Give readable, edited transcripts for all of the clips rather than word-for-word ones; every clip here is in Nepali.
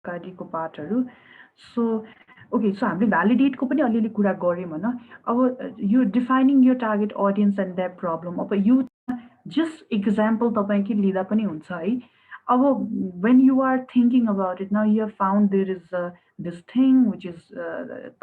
अगाडिको पार्टहरू सो ओके सो हामीले भ्यालिडेटको पनि अलिअलि कुरा गऱ्यौँ होइन अब यो डिफाइनिङ यो target audience and that problem अब यो जस्ट इक्जाम्पल तपाईँ के लिँदा पनि हुन्छ है अब when you are thinking about it now you have found there is this thing which is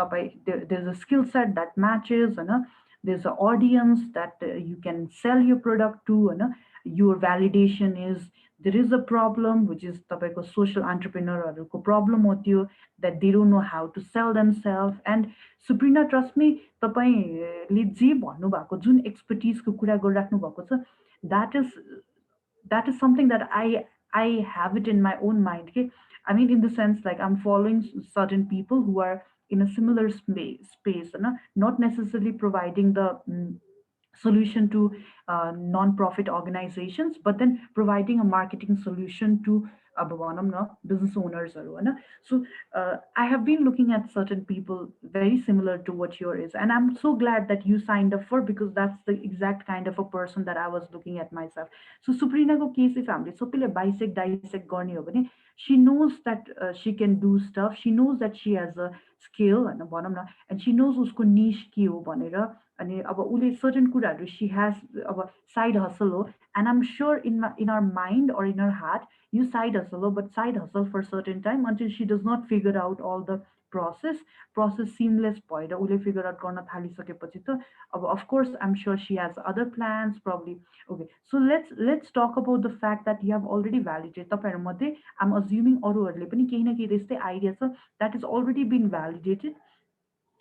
तपाईँ there is a skill set that matches होइन there is a audience that you can sell यो प्रोडक्ट टु होइन your validation is there is a problem which is तपाईँको social entrepreneurहरूको problem हो त्यो that they don't know how to sell themselves and Suprina trust me तपाईँले जे भन्नुभएको जुन एक्सपर्टिजको कुरा गरिराख्नु भएको छ that is that is something that I have it in my own mind. Okay? I mean, in the sense like I'm following certain people who are in a similar space, not necessarily providing the solution to non-profit organizations, but then providing a marketing solution to business owners. So I have been looking at certain people very similar to what yours is, and I'm so glad that you signed up for because that's the exact kind of a person that I was looking at myself. So Suprinaको case if हामीले सबैले dissect गर्ने हो भने she knows that she can do stuff. She knows that she has a skill and and she knows उसको niche के हो भनेर अनि अब उसले certain कुराहरू she has अब side hustle हो and I'm sure in our mind or in her heart you side hustle हो but side hustle for certain time until she does not figure out all the process seamless भएर उसले figure out गर्न थालिसकेपछि त अब of course I'm sure she has other plans probably. Okay, so let's talk about the fact that you have already validated तपाईँहरू मध्ये I'm assuming अरूहरूले पनि केही न केही त्यस्तै आइडिया छ that is already been validated,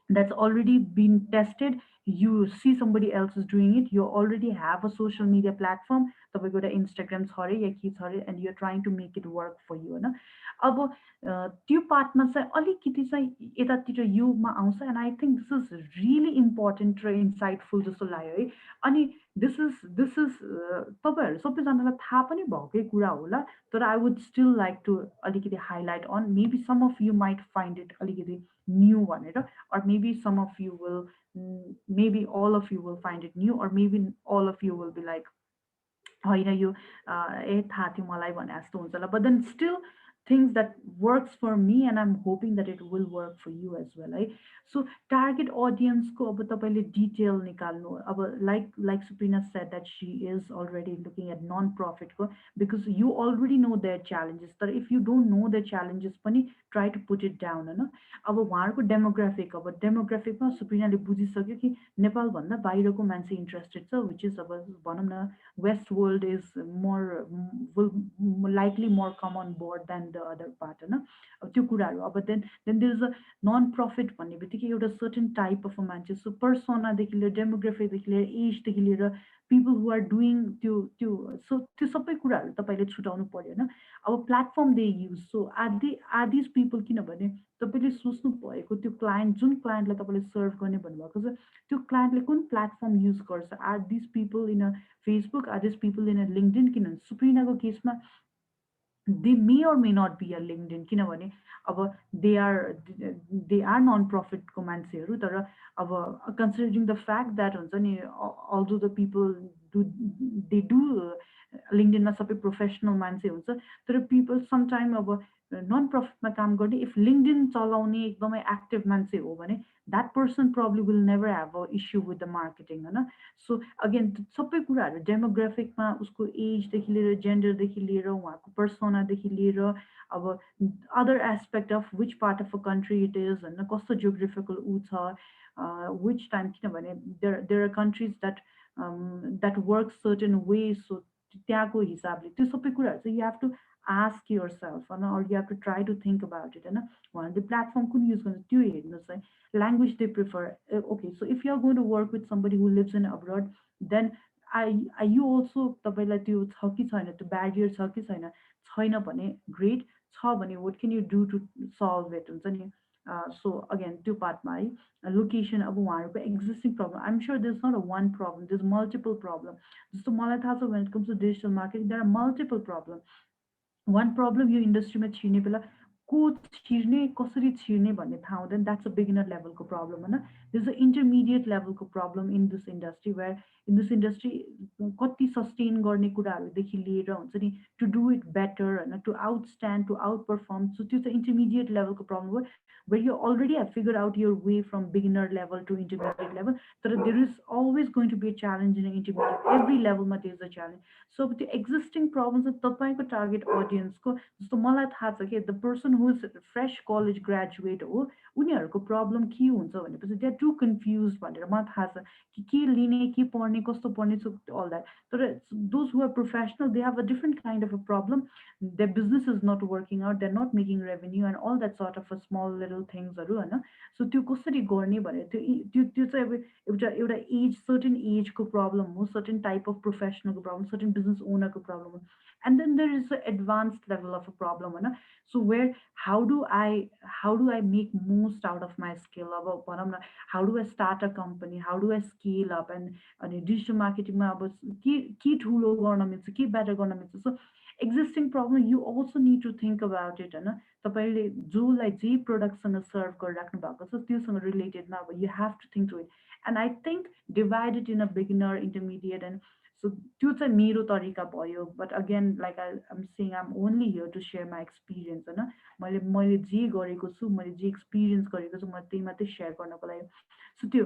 that's already been tested. You see somebody else is doing it, you already have a social media platform, तपाईँको एउटा इन्स्टाग्राम छ अरे या के छ अरे and you're trying to make it work for you होइन अब त्यो पार्टमा चाहिँ अलिकति चाहिँ यतातिर युमा आउँछ and I think this is really important र इन्साइटफुल जस्तो लाग्यो है अनि this is तपाईँहरू सबैजनालाई थाहा पनि भएकै कुरा होला तर I would still like to अलिकति highlight on maybe some of you might find it अलिकति new भनेर or maybe some of you will maybe all of you will find it new or maybe all of you will be like होइन यो ए थाहा थियो मलाई भने जस्तो हुन्छ होला but then still things that works for me and I'm hoping that it will work for you as well है so target audience को अब तपाईँले detail निकाल्नु अब like Suprina said that she is already looking at non-profit को because you already know their challenges तर if you don't know their challenges पनि try to put it down होइन अब उहाँहरूको डेमोग्राफिक अब डेमोग्राफिकमा सुप्रिनाले बुझिसक्यो कि नेपालभन्दा बाहिरको मान्छे इन्ट्रेस्टेड छ विच इज अब भनौँ न West world is more will likely more come on board than the other part होइन अब त्यो कुराहरू अब then there is a non-profit भन्ने बित्तिकै एउटा certain type of a मान्छे so पर्सोनादेखि लिएर डेमोग्राफीदेखि लिएर एजदेखि लिएर people who are doing त्यो त्यो so त्यो सबै कुराहरू तपाईँले छुटाउनु पर्यो होइन अब platform they use so are these people किनभने तपाईँले सोच्नु भएको त्यो क्लाइन्ट जुन क्लाइन्टलाई तपाईँले सर्भ गर्ने भन्नुभएको छ त्यो क्लाइन्टले कुन प्लेटफर्म युज गर्छ are these people in a Facebook are these people in a LinkedIn किनभने सुप्रिनाको केसमा they may or may not be a LinkedIn किनभने अब they are non-profit को मान्छेहरू तर अब considering the fact that हुन्छ नि although the people do they do LinkedIn मा सबै प्रोफेसनल मान्छे हुन्छ तर people sometime अब नन प्रफिटमा काम गर्ने इफ लिङ्कडिन चलाउने एकदमै एक्टिभ मान्छे हो भने that person probably will never have a issue with the marketing होइन सो अगेन सबै कुराहरू डेमोग्राफिकमा उसको एजदेखि लिएर जेन्डरदेखि लिएर उहाँको पर्सोनादेखि लिएर अब other aspect of which part of a country it is होइन कस्तो जियोग्राफिकल ऊ छ विच टाइम किनभने there are countries that work certain way so त्यहाँको हिसाबले त्यो सबै कुराहरू चाहिँ you have to ask yourself होइन or you have to try to think about it होइन उहाँहरूले प्लेटफर्म कुन युज गर्छ त्यो हेर्नुहोस् है language they prefer. Okay, so if you're going to work with somebody who lives in abroad, then I you also तपाईँलाई त्यो छ कि छैन त्यो ब्यारियर छ कि छैन भने ग्रेट छ भने what can you do to solve it हुन्छ नि so again त्यो पार्टमा है लोकेसन अब उहाँहरूको existing problem I'm sure this not a one problem this multiple problem जस्तो मलाई थाहा छ when it comes to digital marketing there are multiple problems one problem यो इन्डस्ट्रीमा छिर्ने बेला को छिर्ने कसरी छिर्ने भन्ने थाहा हुँदैन, द्याट्स अ बिगिनर लेभलको प्रब्लम होइन. दिस अ इन्टरमिडिएट लेभलको problem in this industry, where in this industry कति सस्टेन गर्ने कुराहरूदेखि लिएर हुन्छ नि, टु डु इट बेटर होइन, to outstand, to outperform. So त्यो चाहिँ इन्टरमिडिएट लेभलको प्रब्लम हो, where you already have figured out your way from beginner level to intermediate level. So there is always going to be a challenge in an intermediate. Every level ma there is a challenge. So the existing problems of तपाईँको target audience को जस्तो मलाई थाहा छ कि the person who is fresh college graduate हो, उनीहरूको problem के हुन्छ भनेपछि they are too confused भनेर मलाई थाहा छ कि के लिने, के पढ्ने, कस्तो पढ्ने, so all that. तर those who are professional, they have a different kind of a problem. Their business is not working out, they're not making revenue and all that sort of a small little thingsहरू होइन. सो त्यो कसरी गर्ने भने त्यो त्यो चाहिँ अब एउटा एज, सर्टेन एजको प्रब्लम हो, सर्टेन टाइप अफ प्रोफेसनलको प्रब्लम, सर्टेन बिजनेस ओनरको प्रब्लम हो. And then there is a advanced level of a problem होइन. So where how do I make most out of my skill. अब भनौँ न, how do I start a company, how do I scale up, and अनि डिजिटल मार्केटिङमा अब के ठुलो गर्न मिल्छ, के बेटर गर्न मिल्छ. So existing problem, you also need to think about it होइन. तपाईँले जोलाई जे प्रडक्टसँग सर्भ गरिराख्नु भएको छ त्योसँग रिलेटेडमा अब you have to think to it. And I think divide it in a beginner, intermediate and so त्यो चाहिँ मेरो तरिका भयो. But again like I'm saying I'm only here to share my experience होइन. मैले जे गरेको छु, मैले जे एक्सपिरियन्स गरेको छु, म त्यही मात्रै सेयर गर्नको लागि. सो त्यो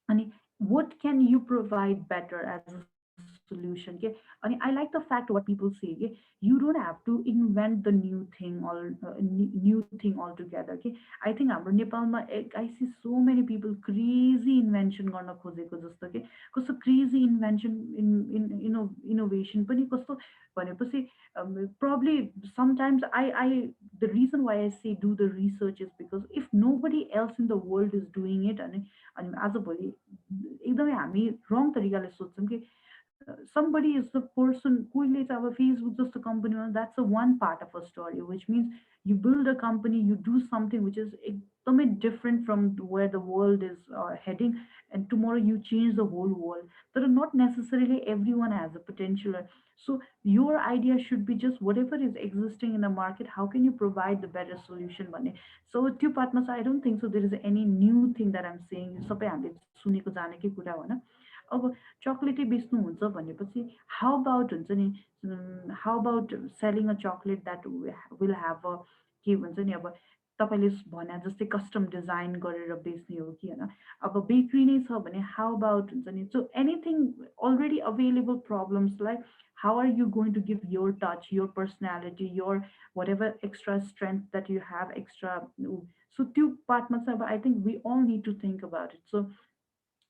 अनि what can you provide better as a solution के. अनि I like the fact what people say के, you don't have to invent the new thing all new thing altogether के. I think हाम्रो नेपालमा I see so many people crazy invention गर्न खोजेको जस्तो के, कस्तो crazy invention in innovation पनि कस्तो भनेपछि probably sometimes I the reason why I say do the research is because if nobody else in the world is doing it अनि आजभोलि एकदमै हामी रङ तरिकाले सोध्छौँ कि somebody is the person, कोहीले चाहिँ अब फेसबुक जस्तो कम्पनीमा, that's a one part of a story, which means you build a company, you do something which is एकदमै different from where the world is heading, and tomorrow you change the whole world. But not necessarily everyone has a potential. So your idea should be just whatever is existing in the market, how can you provide the better solution भन्ने. So त्यो पार्टमा चाहिँ I don't think so there is any new thing that I'm saying. सबै हामीले सुनेको जानेकै कुरा हो होइन. अब चक्लेटै बेच्नुहुन्छ भनेपछि हाउ अबाउट हुन्छ नि, how about selling a chocolate that will have a के भन्छ नि, अब तपाईँले भने जस्तै कस्टम डिजाइन गरेर बेच्ने हो कि होइन. अब बेकरी नै छ भने हाउ अबाउट हुन्छ नि. सो एनिथिङ अलरेडी अभाइलेबल प्रब्लम्सलाई how are you going to give your touch, your personality, your whatever extra strength that you have extra. So त्यो पार्टमा चाहिँ अब I think we all need to think about it. So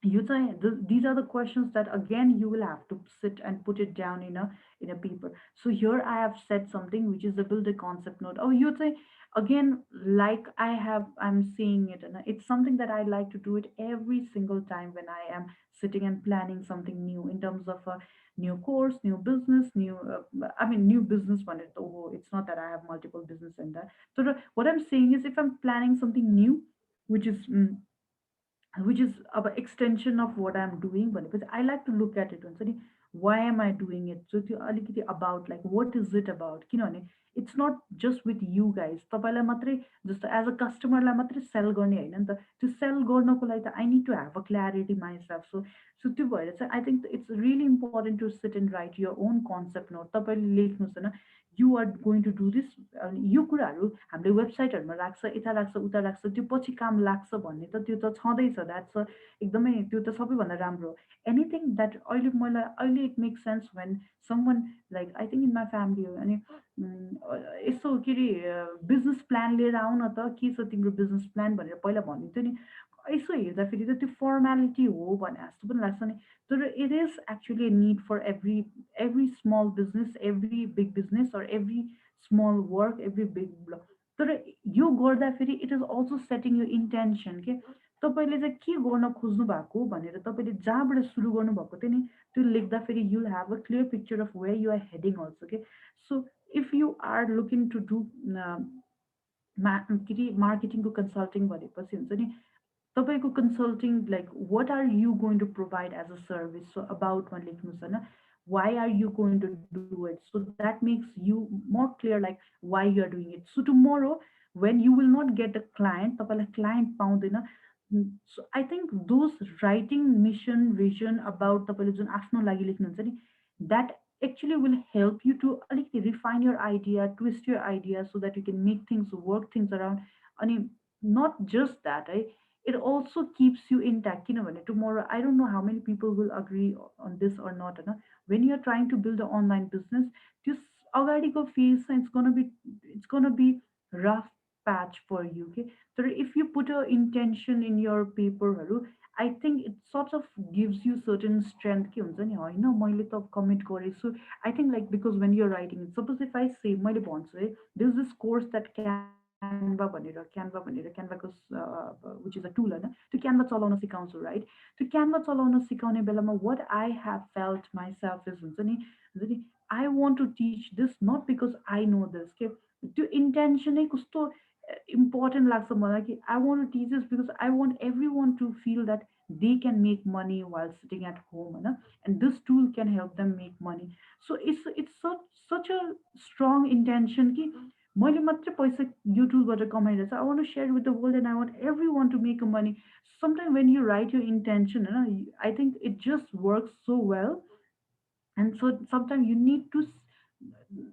these are the questions that again you will have to sit and put it down in a paper. So here I have said something which is the build a concept note. Oh, you say again, like I'm saying it, and it's something that I like to do it every single time when I am sitting and planning something new in terms of a new course, new business, new business one. Oh, it's not that I have multiple business in that. So what I'm saying is if I'm planning something new, which is which is an extension of what I'm doing, but I like to look at it and say why am I doing it. So त्यो अलिकति about like what is it about किनभने it's not just with you guys. तपाईँलाई मात्रै जस्तो एज अ कस्टमरलाई मात्रै सेल गर्ने होइन नि त. त्यो सेल गर्नको लागि त I need to have a clarity myself. So त्यो भएर चाहिँ I think it's really important to sit and write your own concept note. तपाईँले लेख्नुहोस् होइन you are going to do this. यो कुराहरू हामीले वेबसाइटहरूमा राख्छ, यता राख्छ, उता राख्छ, त्यो पछि काम लाग्छ भन्ने त त्यो त छँदैछ. द्याट्स एकदमै त्यो त सबैभन्दा राम्रो हो. एनिथिङ द्याट अहिले it make sense when someone like I think in my family हो अनि यसो के अरे बिजनेस प्लान लिएर आऊ न त, के छ तिम्रो बिजनेस प्लान भनेर पहिला भनिन्थ्यो नि. यसो हेर्दाखेरि त त्यो फर्मालिटी हो भने जस्तो पनि लाग्छ नि. तर it is actually need for every small business, every big business, or every small work, every big block. तर यो गर्दाखेरि इट इज अल्सो सेटिङ यो इन्टेन्सन के तपाईँले चाहिँ के गर्न खोज्नु भएको भनेर तपाईँले जहाँबाट सुरु गर्नुभएको थियो नि त्यो लेख्दाखेरि you have a clear picture of where you are heading also के. So if you are looking to do के अरे मार्केटिङको कन्सल्टिङ भनेपछि हुन्छ नि तपाईँको consulting like what are you going to provide as a service. So अबाउटमा लेख्नुहोस् होइन why are you going to do it, so that makes you more clear like why you are doing it. So tomorrow when you will not get a client, तपाईँलाई client पाउँदैन. So I think those writing mission vision about तपाईँले जुन आफ्नो लागि लेख्नुहुन्छ नि, that actually will help you to अलिकति refine your idea, twist your idea so that you can make things work things around. अनि not just that, it also keeps you intact. किनभने tomorrow I don't know how many people will agree on this or not होइन. When you're trying to build an online business, this अगाडिको phase चाहिँ it's gonna be rough patch for you. Okay, so if you put a intention in your paperहरू, I think it sort of gives you certain strength के हुन्छ नि, होइन मैले त कमिट गरेछु. I think like because when you're writing it, suppose if I say मैले भन्छु है, there's this course that Canva भनेर Canvaको which is a tool होइन, त्यो Canva चलाउन सिकाउँछु, right? त्यो Canva चलाउन सिकाउने बेलामा what I have felt myself is हुन्छ नि, I want to teach this not because I know this के, त्यो intention नै कस्तो important लाग्छ मलाई कि I want to teach this because I want everyone to feel that they can make money while sitting at home होइन, and this tool can help them make money. So it's such a strong intention कि मैले मात्रै पैसा यो टुलबाट कमाइरहेछ. I want to share it with the world and I want everyone to make a money. Sometimes when you write your intention, I think it just works so well. And so sometimes you need to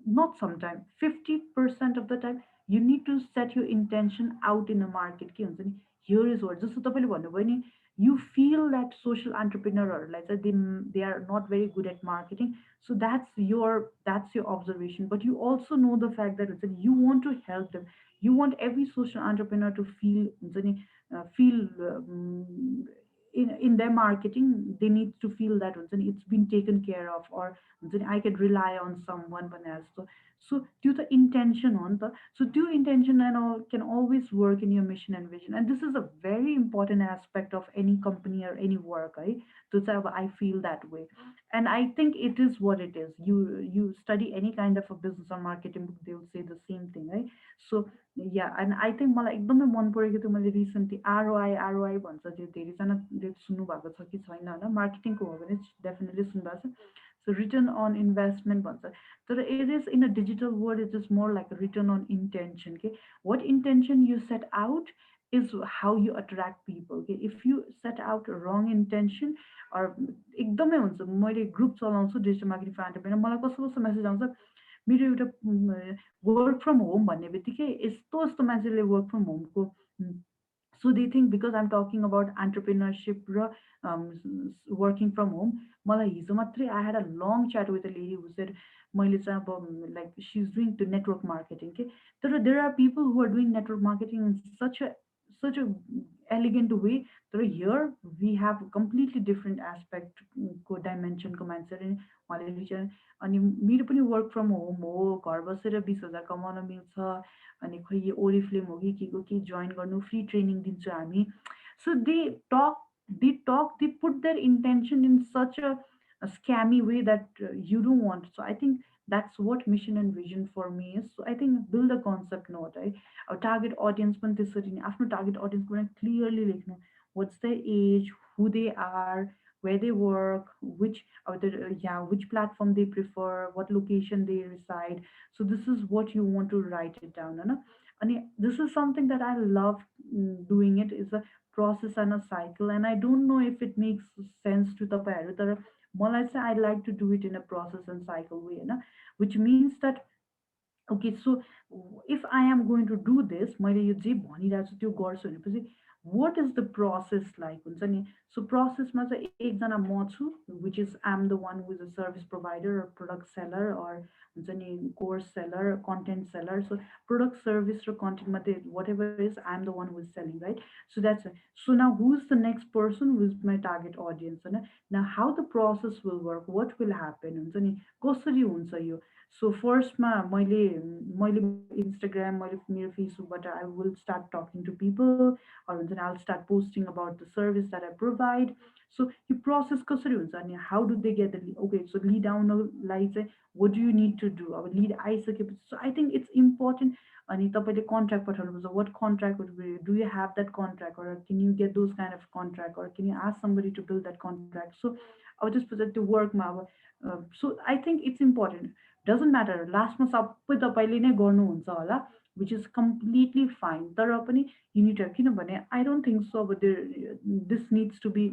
not sometimes 50% of the time you need to set your intention out in the market के हुन्छ नि, here is what जस्तो तपाईँले भन्नुभयो नि, you feel that social entrepreneurहरूलाई चाहिँ they are not very good at marketing. So that's your observation, but you also know the fact that हुन्छ नि, you want to help them. You want every social entrepreneur to feel हुन्छ नि, feel in their marketing they need to feel that हुन्छ नि, it's been taken care of, or हुन्छ नि, I can rely on someone भने जस्तो. So त्यो त intention हो नि त. So त्यो intention and all can always work in your mission and vision, and this is a very important aspect of any company or any work है. त्यो चाहिँ अब I feel that way, and I think it is what it is. You study any kind of a business or marketing book, they will say the same thing, right? So yeah, and I think मलाई एकदमै मन परेको थियो, मैले रिसेन्टली आरओआई भन्छ, त्यो धेरैजनाले सुन्नु भएको छ कि छैन होइन, मार्केटिङको हो भने डेफिनेटली सुन्नुभएको छ. So return on investment भन्छ, तर it is in a digital world, it is more like a return on intention. Okay, what intention you set out is how you attract people. Okay, if you set out a wrong intention or एकदमै हुन्छ, मैले ग्रुप चलाउँछु डिजिटल मार्केटिङ फर एन्टरप्रेन्योर, मलाई कस्तो कस्तो मेसेज आउँछ, मेरो एउटा वर्क फ्रम होम भन्ने बित्तिकै यस्तो यस्तो मान्छेले वर्क फ्रम होमको, so they think because I'm talking about entrepreneurship र working from home, मलाई हिजो मात्रै I had a long chat with a lady who said मैले चाहिँ अब like she's doing the network marketing के, तर there are people who are doing network marketing in such a elegant way, तर here we have a completely different aspect को dimension को मान्छे उहाँले विचार. अनि मेरो पनि वर्क फ्रम होम हो, घर बसेर 20,000 कमाउन मिल्छ, अनि खोइ यो ओरिफ्लेम हो कि के को के जोइन गर्नु, फ्री ट्रेनिङ दिन्छु हामी. So they put their intention in such a scammy way that you don't want. So I think that's what mission and vision for me is. So I think build a concept note, right? Our target audience पनि त्यसरी नै आफ्नो target audience पनि clearly लेख्नु. What's their age, who they are, where they work, which platform they prefer, what location they reside. So this is what you want to write it down, है ना? And this is something that I love doing. It is a process and a cycle, and I don't know if it makes sense to तपाईँहरू, तर मलाई चाहिँ I like to do it in a process and cycle way, होइन, which means that okay, so if I am going to do this, मैले यो जे भनिरहेको छु त्यो गर्छु भनेपछि what is the process like हुन्छ नि. So processमा चाहिँ एकजना म छु, which is I'm the one who is a service provider or product seller or हुन्छ नि course seller, content seller. So product service र content मध्ये whatever is I'm the one who is selling, right? So that's it. So now who's the next person, who's my target audience होइन. Now how the process will work, what will happen हुन्छ नि, कसरी हुन्छ यो. So फर्स्टमा मैले मैले इन्स्टाग्राम, मैले मेरो फेसबुकबाट I will start talking to people, or हुन्छ नि I'll start posting about the service that I provide. So यो process कसरी हुन्छ अनि how do they get the lead? Okay, so lead आउनलाई चाहिँ what do you need to do? अब lead आइसकेपछि, so I think it's important. अनि तपाईँले कन्ट्र्याक्ट पठाउनुपर्छ, what contract would be, do you have that contract, or can you get those kind of contract, or can you ask somebody to build that contract? So अब त्यसपछि त्यो वर्कमा अब so I think it's important. Doesn't matter, लास्टमा सबै तपाईँले नै गर्नुहुन्छ होला, which is completely fine. तर पनि you need to, किनभने I don't think so अब this needs to be,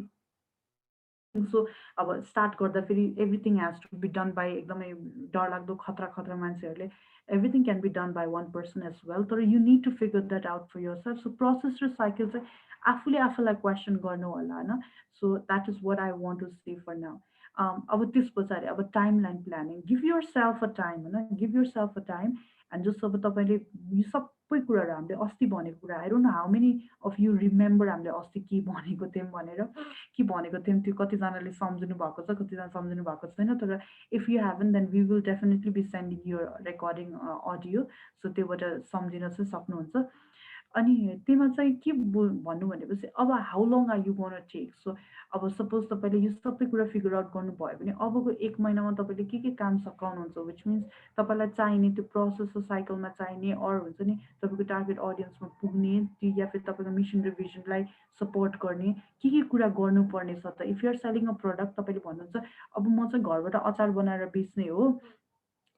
I don't think so अब स्टार्ट गर्दाखेरि everything has to be done by एकदमै डरलाग्दो खतरा खतरा मान्छेहरूले, everything can be done by one person as well. तर you need to figure that out for yourself. So process र cycle चाहिँ आफूले आफूलाई क्वेसन गर्नु होला होइन. So that is what I want to say for now. अब त्यस पछाडि अब timeline planning, give yourself a time होइन, give yourself a time. And जस्तो अब तपाईँले यो सबै कुराहरू हामीले अस्ति भनेको कुरा, I don't know how many of you remember हामीले अस्ति के भनेको थियौँ भनेर, के भनेको थियौँ त्यो कतिजनाले सम्झिनु भएको छ, कतिजना सम्झिनु भएको छैन. तर if you haven't then we will definitely be sending your recording audio. So त्योबाट सम्झिन चाहिँ सक्नुहुन्छ. अनि त्योमा चाहिँ के भन्नु भनेपछि अब how long are you gonna take. So अब सपोज तपाईँले यो सबै कुरा फिगर आउट गर्नुभयो भने अबको 1 महिनामा तपाईँले के काम सकाउनुहुन्छ, विच मिन्स तपाईँलाई चाहिने त्यो प्रोसेस र साइकलमा चाहिने अरू हुन्छ नि तपाईँको टार्गेट अडियन्समा पुग्ने त्यो, या फिर तपाईँको मिसन र भिजनलाई सपोर्ट गर्ने के कुरा गर्नुपर्ने छ त. If you're selling a product, तपाईँले भन्नुहुन्छ अब म चाहिँ घरबाट अचार बनाएर बेच्ने हो,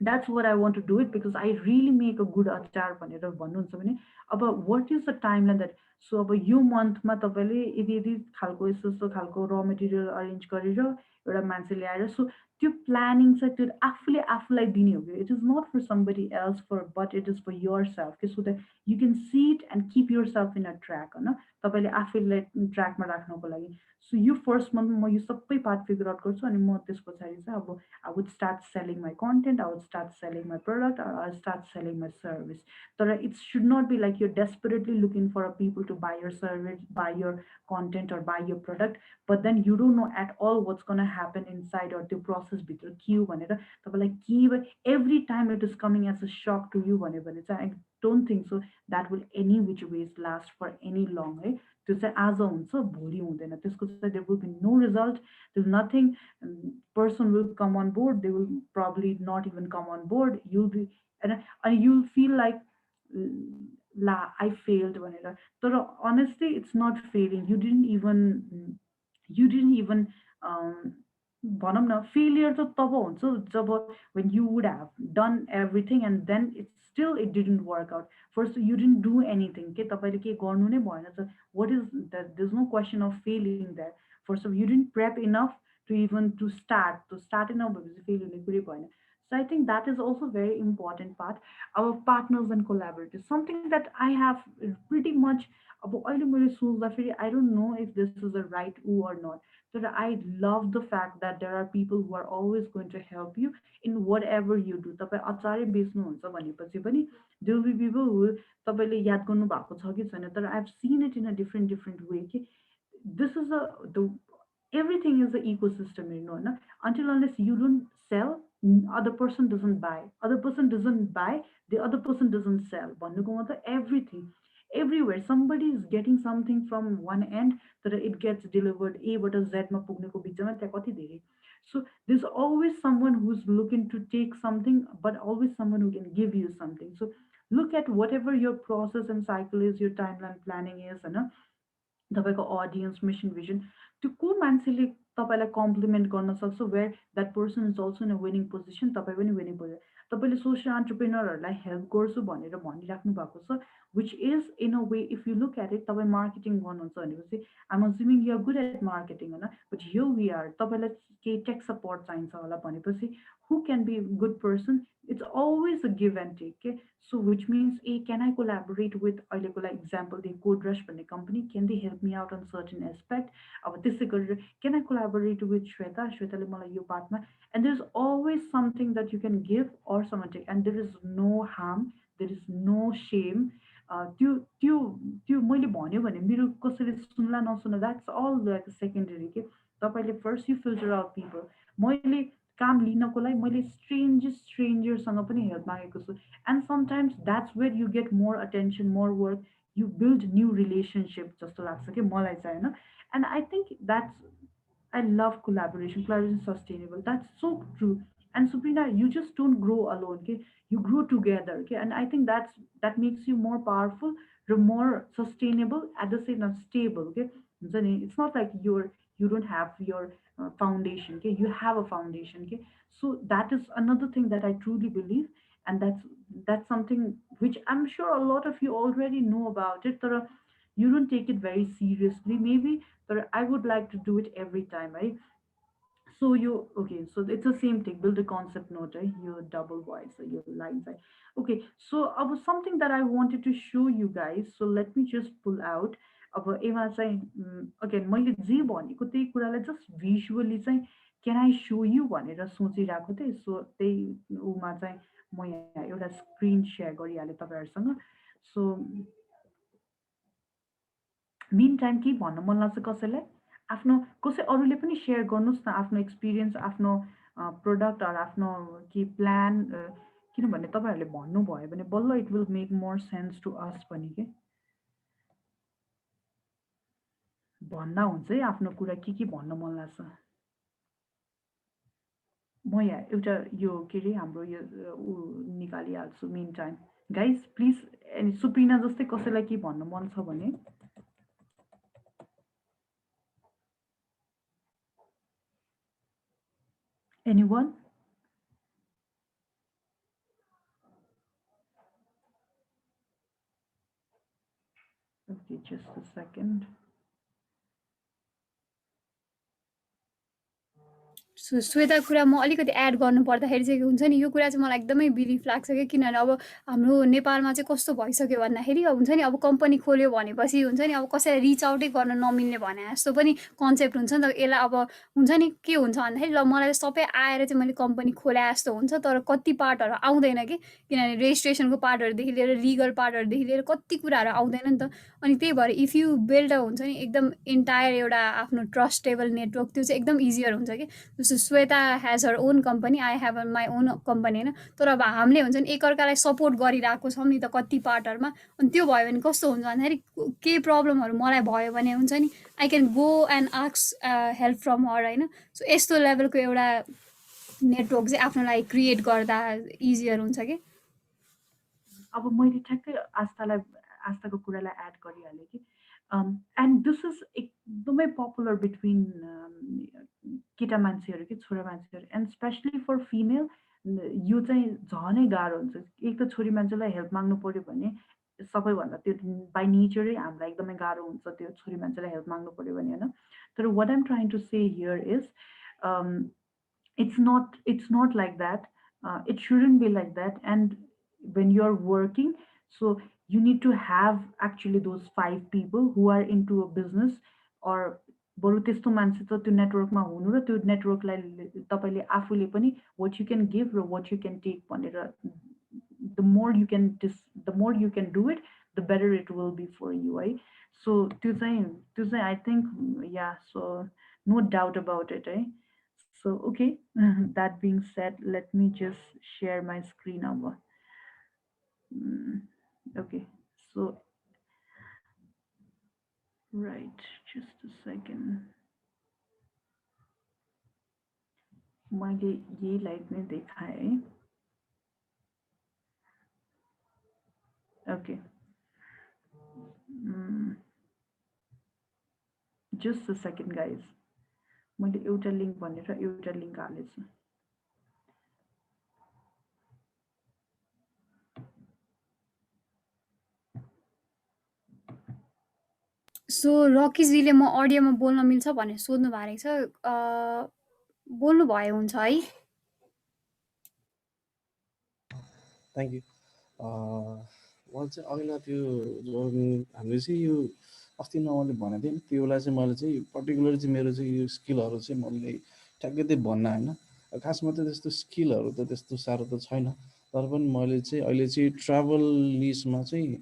that's what I want to do it because I really make a good achar भनेर भन्नुहुन्छ भने अब what is the timeline that, so अब यो मन्थमा तपाईँले यदि यदि खालको यस्तो यस्तो खालको र मेटेरियल अरेन्ज गरेर एउटा मान्छे ल्याएर, सो त्यो प्लानिङ चाहिँ त्यो आफूले आफूलाई दिने हो कि, it is not for somebody else for but it is for yourself कि, so that you can see it and keep yourself in a track होइन, तपाईँले आफैलाई ट्र्याकमा राख्नको लागि. सो यो फर्स्ट मन्थमा म यो सबै पार्ट फिगर आउट गर्छु अनि म त्यस पछाडि चाहिँ अब I would start selling my content, I would start selling my product, or I'll start selling my service. So it should not be like you're desperately looking for a people to buy your service, buy your content, or buy your product, but then you don't know at all what's gonna happen inside or the process भित्र के हो भनेर तपाईँलाई के every time it is coming as a shock to you भने चाहिँ I don't think so that will any which ways last for any long है. त्यो चाहिँ आज हुन्छ भोलि हुँदैन, त्यसको चाहिँ there will be no result, there's nothing, person will come on board, they will probably not even come on board, you'll be, and you'll feel like la I failed भनेर. तर honestly it's not failing, you didn't even भनौँ न फेलियर त तब हुन्छ जब when you would have done everything and then it still it didn't work out. First you didn't do anything के तपाईँले के गर्नु नै भएन. So what is that, there's no question of failing there. First of all you didn't prep enough to even to start enough भएपछि फेल हुने कुरै भएन. So I think that is also very important part. Our partners and collaborators, something that I have pretty much अब अहिले मैले सोच्दाखेरि I don't know if this is the right or not. So I love the fact that there are people who are always going to help you in whatever you do. तपाईँ अचारै बेच्नुहुन्छ भनेपछि पनि there will be people who तपाईँले याद गर्नु भएको छ कि छैन, तर I've seen it in a different way कि this is a the everything is the ecosystem, until unless you don't sell, other person doesn't buy, other person doesn't buy, the other person doesn't sell भन्नुको मतलब everything, everywhere somebody is getting something from one end that it gets delivered A बाट Z मा पुग्नेको बिचमा त्यहाँ कति धेरै. So there's always someone who's looking to take something, but always someone who can give you something. So look at whatever your process and cycle is, your timeline planning is, तपाईँको अडियन्स मिसन भिजन त्यो को मान्छेले तपाईँलाई कम्प्लिमेन्ट गर्न सक्छ, where that person is also in a winning position, तपाईँ पनि विनिङ पोजिसन. तपाईँले सोसियल एन्टरप्रेनरहरूलाई हेल्प गर्छु भनेर भनिराख्नु भएको छ, which is in a way if you look at it तपाईँ मार्केटिङ गर्नुहुन्छ भनेपछि I'm assuming you are good at marketing होइन, बट हियर वी आर तपाईँलाई केही टेक सपोर्ट चाहिन्छ होला भनेपछि who can be a good person, it's always a give and take. Okay? So which means a can I collaborate with अहिलेको लागि example the CodeRush भन्ने company, can they help me out on certain aspect, अब त्यसै गरेर can I collaborate with Shweta, श्वेताले मलाई यो पार्टमा, and there's always something that you can give or someone take, and there is no harm, there is no shame. त्यो त्यो त्यो मैले भन्यो भने मेरो कसैले सुन्ला नसुन्ला द्याट्स अल लाइक सेकेन्डरी के. तपाईँले first you filter out people. मैले काम लिनको लागि मैले स्ट्रेन्जरसँग पनि हेल्प मागेको छु, and sometimes that's where you get more attention, more work, you build new relationship जस्तो लाग्छ कि मलाई चाहिँ होइन. And I think that's I love collaboration. Collaboration is sustainable. That's so true. And Suprina, you just don't grow alone. Okay, you grow together. Okay, and I think that makes you more powerful, more sustainable, at the same time stable. Okay, it's not like you don't have your foundation. Okay, you have a foundation. Okay, so that is another thing that I truly believe. and that's something which I'm sure a lot of you already know about it, but you don't take it very seriously maybe, but I would like to do it every time, right? So you okay, so it's the same thing, build a concept note, right? Your double voice or your lines, right? Okay, so was something that I wanted to show you guys, so let me just pull out अब एमा चाहिँ अगेन मैले जे भनेको त्यही कुरालाई जस्ट भिजुअली चाहिँ क्यान आई सो यु भनेर सोचिरहेको थिएँ, सो त्यही उमा चाहिँ म यहाँ एउटा स्क्रिन सेयर गरिहालेँ तपाईँहरूसँग। सो मेन टाइम के भन्न मन लाग्छ कसैलाई, आफ्नो कसै अरूले पनि सेयर गर्नुहोस् न आफ्नो एक्सपिरियन्स, आफ्नो प्रोडक्ट अर आफ्नो के प्लान, किनभने तपाईँहरूले भन्नुभयो भने बल्ल it will make more sense to us पनि के भन्दा हुन्छ है आफ्नो कुरा के भन्न मन लाग्छ। म यहाँ एउटा यो के अरे हाम्रो यो निकालिहाल्छु मेन टाइम। गाइज प्लिज, अनि सुप्रिना जस्तै कसैलाई के भन्न मन छ भने anyone? Okay, just a second. Shweta कुरा म अलिकति एड गर्नु पर्दाखेरि चाहिँ हुन्छ नि, यो कुरा चाहिँ मलाई एकदमै बिलिफ लाग्छ कि, किनभने अब हाम्रो नेपालमा चाहिँ कस्तो भइसक्यो भन्दाखेरि अब हुन्छ नि, अब कम्पनी खोल्यो भनेपछि हुन्छ नि, अब कसैलाई रिच आउटै गर्न नमिल्ने भने जस्तो पनि कन्सेप्ट हुन्छ नि त। यसलाई अब हुन्छ नि के हुन्छ भन्दाखेरि ल मलाई सबै आएर चाहिँ मैले कम्पनी खोले जस्तो हुन्छ, तर कति पार्टहरू आउँदैन कि, किनभने रेजिस्ट्रेसनको पार्टहरूदेखि लिएर लिगल पार्टहरूदेखि लिएर कति कुराहरू आउँदैन नि त। अनि त्यही भएर इफ यु बिल्ड हुन्छ नि एकदम इन्टायर एउटा आफ्नो ट्रस्टेबल नेटवर्क, त्यो चाहिँ एकदम इजियर हुन्छ कि। जस्तो Shweta has her own company, I have my own company होइन, तर अब हामीले हुन्छ नि एकअर्कालाई सपोर्ट गरिरहेको छौँ नि त कति पार्टहरूमा। अनि त्यो भयो भने कस्तो हुन्छ भन्दाखेरि केही प्रब्लमहरू मलाई भयो भने हुन्छ नि I can go and ask help from हर होइन। सो यस्तो लेभलको एउटा नेटवर्क चाहिँ आफ्नो लागि क्रिएट गर्दा इजियर हुन्छ कि। अब मैले ठ्याक्कै आस्थाको कुरालाई एड गरिहालेँ कि एन्ड दिस इज एकदमै पपुलर बिट्विन केटा मान्छेहरू कि छोरा मान्छेहरू, एन्ड स्पेसली फर फिमेल यो चाहिँ झनै गाह्रो हुन्छ। एक त छोरी मान्छेलाई हेल्प माग्नु पऱ्यो भने सबैभन्दा त्यो बाई नेचरै हामीलाई एकदमै गाह्रो हुन्छ त्यो छोरी मान्छेलाई हेल्प माग्नु पऱ्यो भने होइन। तर what I'm trying to say here is it's not like that, it shouldn't be like that. And when you're working, so you need to have actually those 5 people who are into a business, or बरु त्यस्तो मान्छे त त्यो नेटवर्कमा हुनु र त्यो नेटवर्कलाई तपाईँले आफूले पनि what you can give र what you can take भनेर the more you can the more you can do it, the better it will be for you, है। सो त्यो चाहिँ I think yeah, so no doubt about it, है। So, okay, that being said, let me just share my screen over. Okay, so, right, just a second. मैले यहीलाई नै देखाएँ। Okay. Just a second, guys. मैले एउटा लिङ्क भनेर एउटा लिङ्क हालेछु। सो रकिजीले म अडियोमा बोल्न मिल्छ भनेर सोध्नु भएको छ, बोल्नु भयो हुन्छ है। Thank you. मलाई चाहिँ अघिल्ला त्यो हामीले चाहिँ यो अस्ति मैले भनेको थिएँ नि, त्योलाई चाहिँ मैले चाहिँ पर्टिकुलर चाहिँ मेरो चाहिँ यो स्किलहरू चाहिँ मैले ठ्याक्कै त्यही भन्न होइन, खासमा त त्यस्तो स्किलहरू त त्यस्तो साह्रो त छैन, तर पनि मैले चाहिँ अहिले चाहिँ ट्राभल निसमा चाहिँ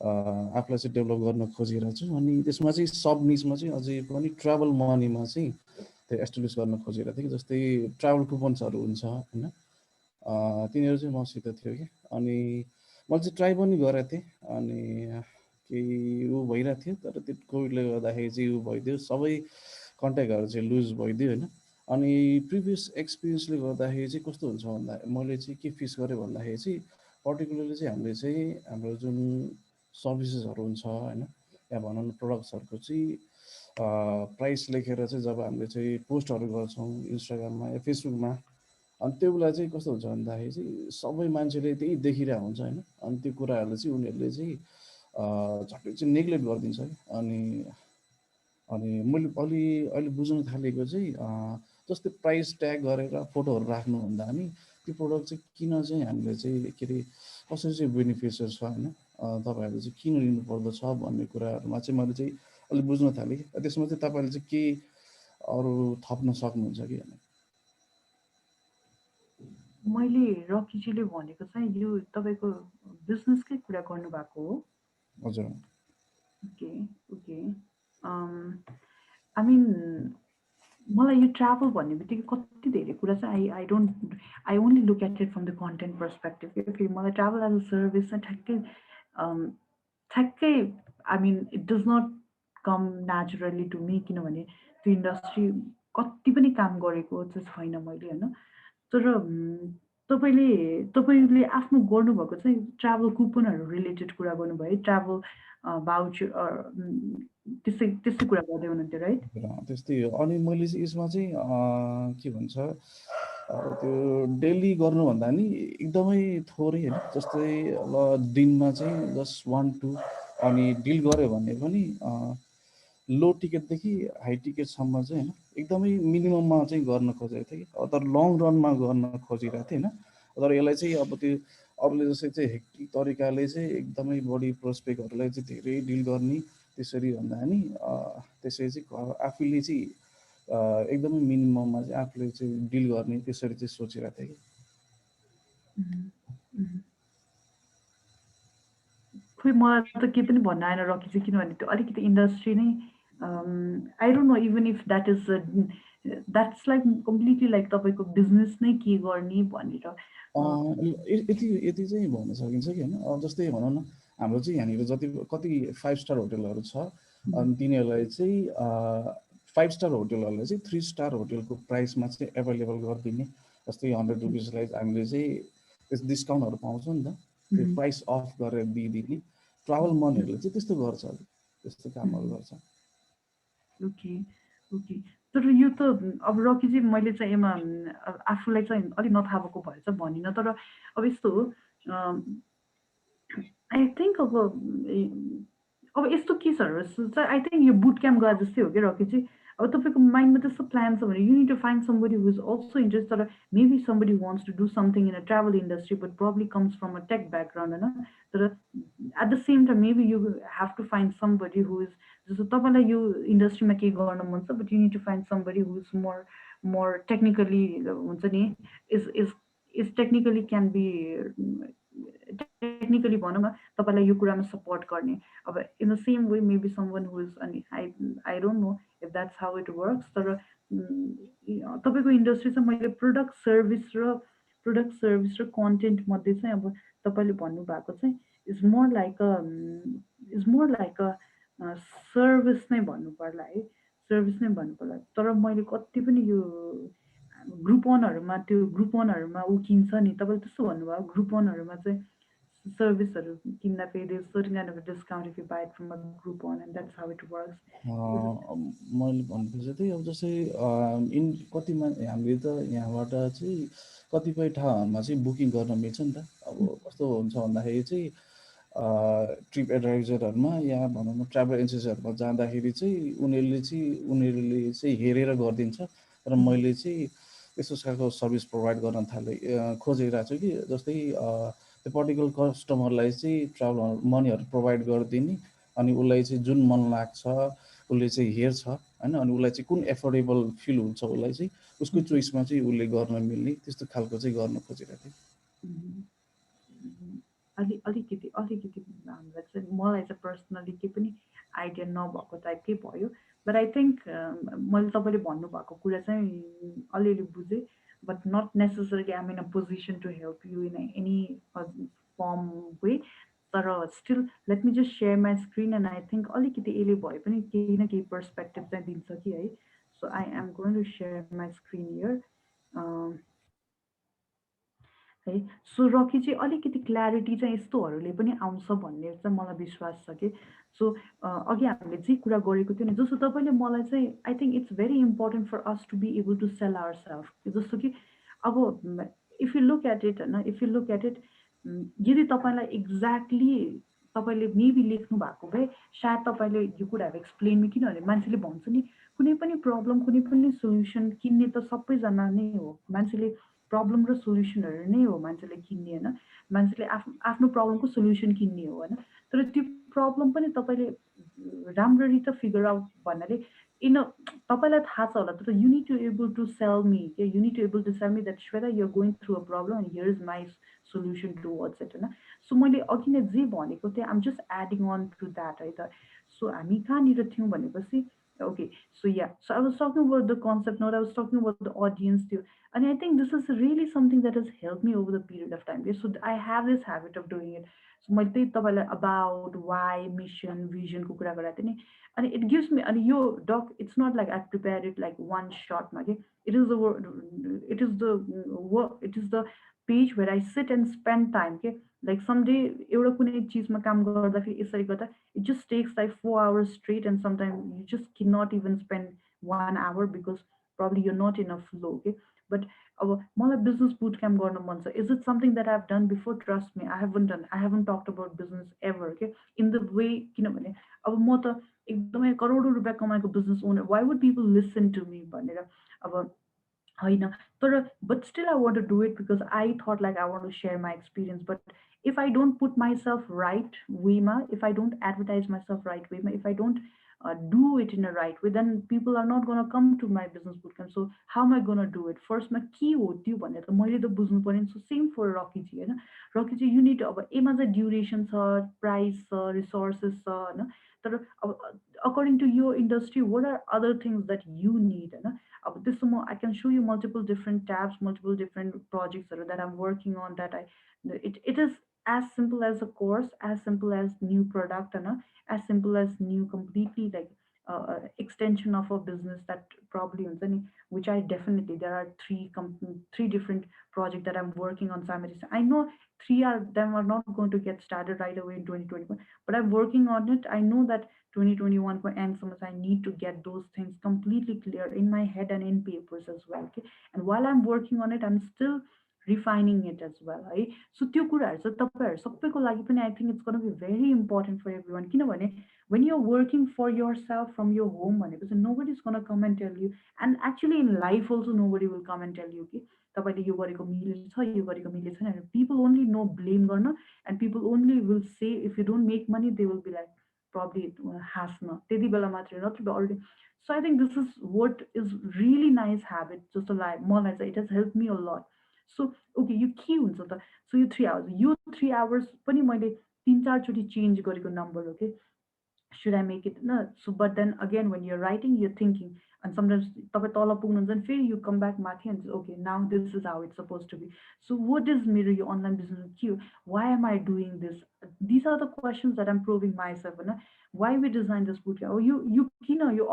आफूलाई चाहिँ डेभलप गर्न खोजिरहेको छु। अनि त्यसमा चाहिँ सब निसमा चाहिँ अझै पनि ट्राभल मनीमा चाहिँ त्यो एस्टाब्लिस गर्न खोजिरहेको थिएँ। जस्तै ट्राभल कुपन्सहरू हुन्छ होइन, तिनीहरू चाहिँ मसित थियो कि, अनि मैले चाहिँ ट्राई पनि गरेको थिएँ। अनि केही ऊ भइरहेको थियो, तर त्यो कोभिडले गर्दाखेरि चाहिँ ऊ भइदियो, सबै कन्ट्याक्टहरू चाहिँ लुज भइदियो होइन। अनि प्रिभियस एक्सपिरियन्सले गर्दाखेरि चाहिँ कस्तो हुन्छ भन्दा मैले चाहिँ के फेस गरेँ भन्दाखेरि चाहिँ पर्टिकुलरली चाहिँ हामीले चाहिँ हाम्रो जुन सर्भिसेसहरू हुन्छ होइन, या भनौँ न प्रडक्ट्सहरूको चाहिँ प्राइस लेखेर चाहिँ जब हामीले चाहिँ पोस्टहरू गर्छौँ इन्स्टाग्राममा या फेसबुकमा, अनि त्यो बेला चाहिँ कस्तो हुन्छ भन्दाखेरि चाहिँ सबै मान्छेले त्यही देखिरहेको हुन्छ होइन, अनि त्यो कुराहरूलाई चाहिँ उनीहरूले चाहिँ झट्टै चाहिँ नेग्लेक्ट गरिदिन्छ कि। अनि अनि मैले अहिले बुझ्न थालेको चाहिँ जस्तै प्राइस ट्याग गरेर फोटोहरू राख्नुभन्दा नि त्यो प्रडक्ट चाहिँ किन चाहिँ हामीले चाहिँ के अरे कसरी चाहिँ बेनिफिसियल छ होइन, तपाईँहरूले चाहिँ किन लिनुपर्दछ भन्ने कुराहरूमा चाहिँ मैले चाहिँ अलिक बुझ्न थालेँ कि। त्यसमा चाहिँ तपाईँहरूले चाहिँ के अरू थप्न सक्नुहुन्छ कि होइन? मैले रकीजीले भनेको चाहिँ यो तपाईँको बिजनेसकै कुरा गर्नुभएको हो? हजुर। ओके ओके आई मिन मलाई यो ट्राभल भन्ने बित्तिकै कति धेरै कुरा चाहिँ I don't I only look at it from the content perspective कि मलाई ट्राभल एज अ सर्भिस चाहिँ ठ्याक्कै I mean it does not come naturally to me, किनभने त्यो इन्डस्ट्री कति पनि काम गरेको चाहिँ छैन मैले होइन। तर तपाईँले आफ्नो गर्नुभएको चाहिँ ट्राभल कुपनहरू रिलेटेड कुरा गर्नुभयो, ट्राभल भाउचर त्यस्तै कुरा गर्दै हुनुहुन्थ्यो राइट? त्यस्तै हो। अनि मैले चाहिँ यसमा चाहिँ के भन्छ त्यो डेली गर्नुभन्दा नि एकदमै थोरै होइन, जस्तै ल दिनमा चाहिँ जस्ट 1-2 अनि डिल गऱ्यो भने पनि लो टिकटदेखि हाई टिकटसम्म चाहिँ होइन एकदमै मिनिमममा चाहिँ गर्न खोजेको थिएँ कि। तर लङ रनमा गर्न खोजिरहेको थिएँ होइन। तर यसलाई चाहिँ अब त्यो अरूले जस्तै चाहिँ हेक्टिक तरिकाले चाहिँ एकदमै बढी प्रोस्पेक्टहरूलाई चाहिँ धेरै डिल गर्ने त्यसरी भन्दा नि त्यसरी चाहिँ आफूले चाहिँ एकदमै मिनिमममा चाहिँ आफूले चाहिँ डिल गर्ने त्यसरी चाहिँ सोचिरहेको थिएँ कि। खोइ मलाई त केही पनि भन्न आएन रकीजी, किनभने त्यो अलिकति इन्डस्ट्री नै I don't no even if that's like completely like तपाईँको बिजनेस नै के गर्ने भनेर यति चाहिँ भन्न सकिन्छ कि होइन। अब जस्तै भनौँ न हाम्रो चाहिँ यहाँनिर जति कति 5 स्टार होटलहरू छ, अनि तिनीहरूलाई चाहिँ 5 स्टार होटलहरूलाई चाहिँ 3 स्टार होटलको प्राइसमा चाहिँ एभाइलेबल गरिदिने। जस्तै 100 रुपिसलाई हामीले चाहिँ त्यस डिस्काउन्टहरू पाउँछ नि त, त्यो प्राइस अफ गरेर दिइदिने। ट्राभल मनीहरूले चाहिँ त्यस्तो गर्छ, त्यस्तो कामहरू गर्छ। ओके ओके तर यो त अब रकीजी मैले चाहिँ यसमा आफूलाई चाहिँ अलिक नथाहा भएको भएर चाहिँ भनिनँ। तर अब यस्तो हो आई थिङ्क अब यस्तो केसहरू चाहिँ आई थिङ्क यो बुट क्याम्प गए जस्तै हो कि रकीजी। अब तपाईँको माइन्डमा त्यस्तो प्लान छ भने you need to find somebody who is also interest, तर maybe somebody wants to do something in a travel industry but probably comes from a tech background होइन। तर at the same time maybe you have to find somebody who is जस्तो तपाईँलाई यो इन्डस्ट्रीमा केही गर्न मन छ but you need to find somebody who is more technically हुन्छ नि is is is technically can be technically भनौँ न तपाईँलाई यो कुरामा सपोर्ट गर्ने। अब in the same way maybe someone who is अनि I don't know if that's how it works. तर तपाईँको इन्डस्ट्री चाहिँ मैले प्रोडक्ट सर्भिस र कन्टेन्ट मध्ये चाहिँ अब तपाईँले भन्नुभएको चाहिँ is more like a service नै भन्नु पर्ला है, सर्भिस नै भन्नु पर्ला। तर मैले कति पनि यो ग्रुप वानहरूमा ऊ किन्छ नि, तपाईँले त्यस्तो भन्नुभयो ग्रुप वानहरूमा चाहिँ सर्भिसहरू किन्दाखेरि there's certain kind of a discount if you buy it from a Groupon and that's how it works. मैले भन्नुपर्छ त्यही अब जस्तै कतिमा हामीले त यहाँबाट चाहिँ कतिपय ठाउँहरूमा चाहिँ बुकिङ गर्न मिल्छ नि त। अब कस्तो हुन्छ भन्दाखेरि चाहिँ ट्रिप एडभाइजरहरूमा या भनौँ न ट्राभल एजेन्सीहरूमा जाँदाखेरि चाहिँ उनीहरूले चाहिँ हेरेर गरिदिन्छ। र मैले चाहिँ यस्तो खालको सर्भिस प्रोभाइड गर्न खोजिरहेको छु कि जस्तै त्यो पर्टिकुलर कस्टमरलाई चाहिँ ट्राभल मनीहरू प्रोभाइड गरिदिने, अनि उसलाई चाहिँ जुन मन लाग्छ उसले चाहिँ हेर्छ होइन, अनि उसलाई चाहिँ कुन एफोर्डेबल फिल हुन्छ उसलाई चाहिँ उसको चोइसमा चाहिँ उसले गर्न मिल्ने त्यस्तो खालको चाहिँ गर्न खोजिरहेको थिएँ। अलिकति हामीलाई चाहिँ मलाई चाहिँ पर्सनली केही पनि आइडिया नभएको टाइपकै भयो। बट आई थिङ्क मैले तपाईँले भन्नुभएको कुरा चाहिँ अलिअलि बुझेँ, but not necessarily I am in a position to help you in any form way. तर still let me just share my screen and I think अलिकति यसले भए पनि केही न केही पर्सपेक्टिभ चाहिँ दिन्छ कि है। So I am going to share my screen here है। सो रकीजी अलिकति क्ल्यारिटी चाहिँ यस्तोहरूले पनि आउँछ भन्ने चाहिँ मलाई विश्वास छ कि। सो अघि हामीले जे कुरा गरेको थियो नि, जस्तो तपाईँले मलाई चाहिँ I think it's very important for us to be able to sell ourselves. जस्तो कि अब if you look at it होइन, if you look at it, यदि तपाईँलाई एक्ज्याक्टली तपाईँले मेबी लेख्नु भएको भए सायद तपाईँले यो कुराहरू एक्सप्लेन, किनभने मान्छेले भन्छ नि कुनै पनि प्रब्लम कुनै पनि सोल्युसन किन्ने त सबैजना नै हो, मान्छेले प्रब्लम र सोल्युसनहरू नै हो मान्छेले किन्ने होइन, मान्छेले आफ्नो आफ्नो प्रब्लमको सोल्युसन किन्ने हो होइन। तर त्यो प्रब्लम पनि तपाईँले राम्ररी त फिगर आउट भन्नाले इन तपाईँलाई थाहा छ होला, तर you need to able to sell me के, you need to able to sell me that Shweta you are going through a problem and here is my solution towards it होइन। सो मैले अघि नै जे भनेको थिएँ I'm just adding on to that है त। सो हामी कहाँनिर थियौँ भनेपछि, okay, so yeah, so I was talking about the concept note, I was talking about the audience too, and I think this is really something that has helped me over the period of time. Okay, so I have this habit of doing it. So मैले त्यही तपाईँलाई about why mission vision को कुरा गराएको थिएँ नि, अनि it gives me, अनि यो doc, it's not like I prepared it like one shot मा के, it is the word, it is the work, it is the page where I sit and spend time के, like someday एउटा कुनै चिजमा काम गर्दाखेरि यसरी गर्दा it just takes like 4 hours straight, and sometimes you just cannot even spend 1 hour because probably you're not in a flow. Okay, but मलाई business boot camp गर्न मन छ. Is it something that I've done before? Trust me, I haven't done. I haven't talked about business ever. Okay, in the way किनभने अब म त एकदमै करोडौँ रुपियाँ कमाएको business owner. Why would people listen to me भनेर अब होइन, तर but still I want to do it because I thought like I want to share my experience. But if I don't put myself right way ma, if I don't advertise myself right way ma, if I don't do it in a right way, then people are not going to come to my business bootcamp. So how am I going to do it? First ma के हो त्यो भनेर मैले त बुझ्नु पर्यो नि. So same for Rocky ji होइन, Rocky ji, you need to, अब एमा चाहिँ ड्युरेसन छ, प्राइस छ, रिसोर्सेस छ होइन, तर अब according to your industry what are other things that you need होइन. This I can show you multiple different tabs, multiple different projects that I'm working on, that it is as simple as a course, as simple as new product, and as simple as new completely like extension of a business that probably which I definitely, there are three different projects that I'm working on simultaneously. I know three are them are not going to get started right away in 2021, but I'm working on it. I know that 2021 को end so much I need to get those things completely clear in my head and in papers as well. Okay, and while I'm working on it, I'm still refining it as well. है, so त्यो कुराहरू चाहिँ तपाईँहरू सबैको लागि पनि I think it's going to be very important for everyone. किनभने when you're working for yourself from your home भनेपछि nobody is going to come and tell you, and actually in life also nobody will come and tell you कि तपाईँले यो गरेको मिलेछ, यो गरेको मिलेछ छैन. People only know blame गर्न, and people only will say if you don't make money they will be like probably हाँस्न त्यति बेला मात्रै, नत्र already. So I think this is what is really nice habit जस्तो लाग्यो मलाई चाहिँ, it has helped me a lot. So okay, यो के हुन्छ त, so यो 3 hours, यो 3 hours पनि मैले 3-4 चोटि चेन्ज गरेको नम्बर हो कि should I make it? No. So, but then again, when you're writing, you're thinking, and sometimes you come back mathi and say, okay, now this is how it's supposed to be. So, what is mirror your online business queue? Why am I doing this? These are the questions that I'm probing myself. You know? Why we designed this bootcamp? Oh, you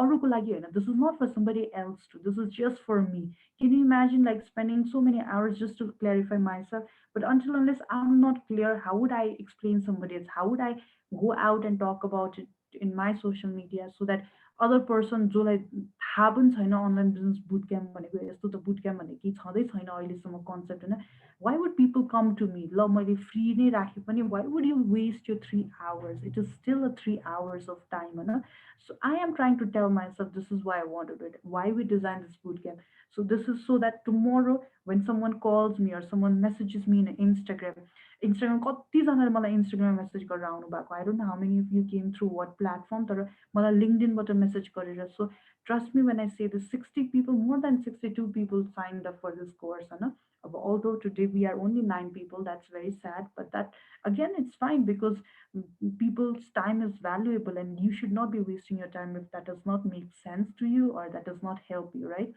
aruko lagi हैन. This is not for somebody else too. This is just for me. Can you imagine like spending so many hours just to clarify myself? But until unless I'm not clear, how would I explain somebody else? How would I go out and talk about it in my social media so that other person जसलाई थाहा पनि छैन अनलाइन बिजनेस बुट क्याम्प भनेको यस्तो त बुट क्याम्प भन्ने केही छँदै छैन अहिलेसम्म कन्सेप्ट होइन. Why would people come to me, ल मैले फ्री नै राखेँ पनि वाइ वुड यु वेस्ट यो 3 hours? It is still a 3 hours of time होइन. So I am trying to tell myself this is why I want to do it, why we designed this boot camp. So this is so that tomorrow when someone calls me or someone messages me in Instagram कतिजनाले मलाई इन्स्टाग्राम मेसेज गरेर आउनु भएको. I don't know how many of you came through what platform, तर मलाई लिङ्कडिनबाट मेसेज गरेर. So trust me when I say this, 60 people, more than 62 people signed up for this course होइन. Although today we are only 9 people, that's very sad, but that again it's fine because people's time is valuable and you should not be wasting your time if that does not make sense to you or that does not help you, right?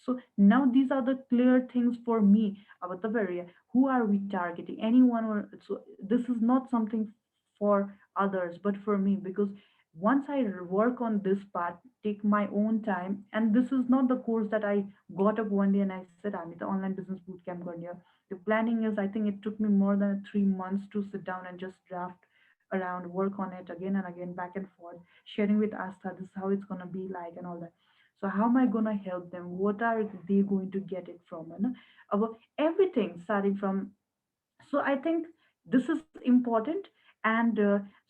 So now these are the clear things for me about the area. Who are we targeting? Anyone or so this is not something for others, but for me, because once I work on this part, take my own time, and this is not the course that I got up one day and I said I'm the online business bootcamp going here. The planning is, I think it took me more than 3 months to sit down and just draft around, work on it again and again, back and forth, sharing with Asta, this is how it's gonna be like and all that. So how am I going to help them? What are they going to get it from? And about everything starting from, so I think this is important. And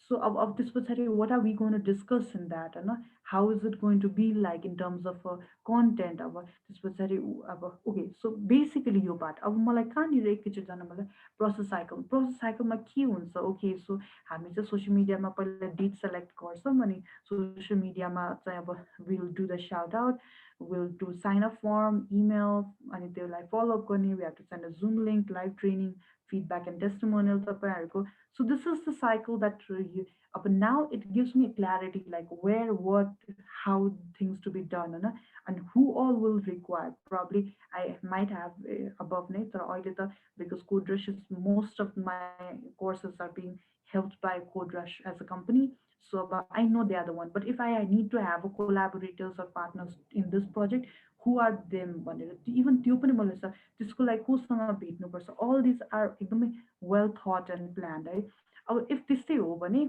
so of this specifically, what are we going to discuss in that, and how is it going to be like in terms of content अब त्यसपछि अब ओके सो बेसिकली यो पार्ट अब मलाई कहाँनिर एकैचोटि जान मलाई प्रोसेस साइकलमा के हुन्छ ओके सो हामी चाहिँ सोसियल मिडियामा पहिला डेट सेलेक्ट गर्छौँ अनि सोसियल मिडियामा चाहिँ अब will do the shout out will do sign up form email अनि त्यसलाई फलोअप गर्ने we have to send a Zoom link live training feedback and testimonial तपाईँहरूको. So this is the cycle that you, up now it gives me clarity like where, what, how things to be done, and who all will require. Probably I might have above net or oil because CodeRush is most of my courses are being helped by CodeRush as a company. So but I know they are the one. But if I need to have a collaborators or partners in this project, who are them भनेर इभन त्यो पनि मलाई छ त्यसको लागि कोसँग भेट्नुपर्छ अल दिस आर एकदमै वेल थट एन्ड प्लान है. अब इफ त्यस्तै हो भने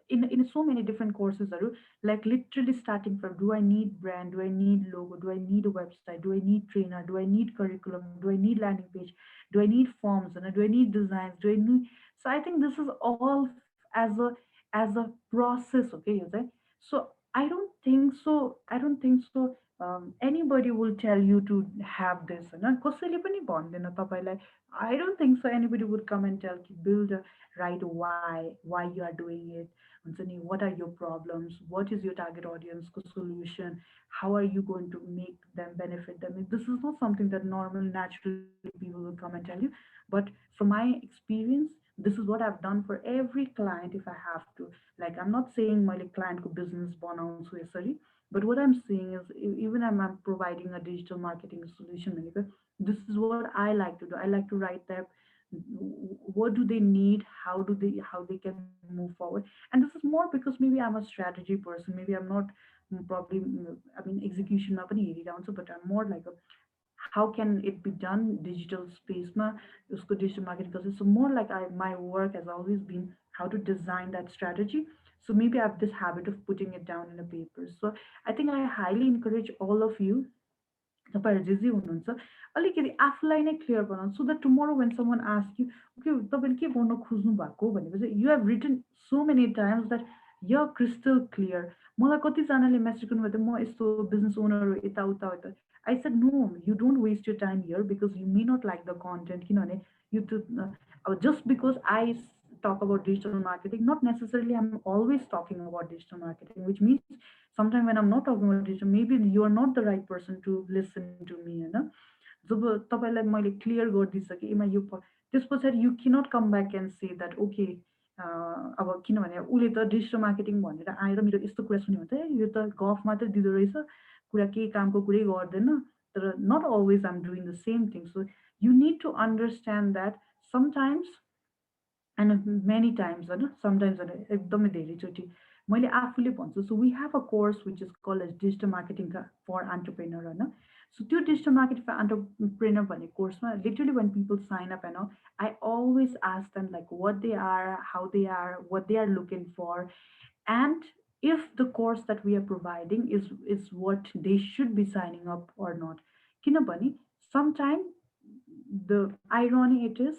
in so many different courses like literally starting from do I need brand, do I need logo, do I need a website, do I need trainer, do I need curriculum, do I need landing page, do I need forms, and do I need designs, do I need, so I think this is all as a process, okay, you say. So I don't think so anybody will tell you to have this कसैले पनि भन्दैन तपाईँलाई. I don't think so anybody would come and tell you build a right why you are doing it. What are your problems, what is your target audience solution, how are you going to make them benefit them. This is not something that normal naturally people will come and tell you, but from my experience this is what I've done for every client if I have to. Like I'm not saying my client को business बनाउँछु यसरी, but what I'm saying is even I'm providing a digital marketing solution this is what I like to do. I like to write that what do they need, how they can move forward. And this is more because maybe I'm a strategy person, maybe I'm not probably I mean execution मा पनि हेरिरहन्छु, but I'm more like a how can it be done digital space ma usko digital marketing because so more like my work has always been how to design that strategy. So maybe I have this habit of putting it down in a paper. So I think I highly encourage all of you तपाईँहरू जे जे हुनुहुन्छ अलिकति आफूलाई नै क्लियर बनाउनु so that tomorrow when someone ask you okay तपाईँले के गर्नु खोज्नु भएको भनेपछि you have written so many times that यो क्रिस्टल क्लियर. मलाई कतिजनाले मेसेज गर्नुभयो त म यस्तो बिजनेस ओनर हो यताउता हो त I said no, you don't waste your time here because you may not like the content किनभने you to just because I talk about digital marketing, not necessarily I'm always talking about digital marketing, which means sometimes when I'm not talking about digital, maybe you are not the right person to listen to me, जब तपाईँलाई मैले क्लियर गरिदिइसकेँ एमा यो त्यस पछाडि you cannot come back and say that okay अब किनभने उसले त डिजिटल मार्केटिङ भनेर आएर मेरो यस्तो कुरा सुन्यो भने त यो त गफ मात्रै दिँदो रहेछ कुरा केही कामको कुरै गर्दैन तर not always I'm doing the same thing. So you need to understand that sometimes and many times sometimes एकदमै धेरैचोटि मैले आफूले भन्छु. So we have a course which is called as digital marketing for entrepreneur so त्यो digital marketing for entrepreneur भन्ने कोर्समा literally when people sign up I always ask them like what they are, how they are, what they are looking for, and if the course that we are providing is what they should be signing up or not. किनभने sometimes the irony it is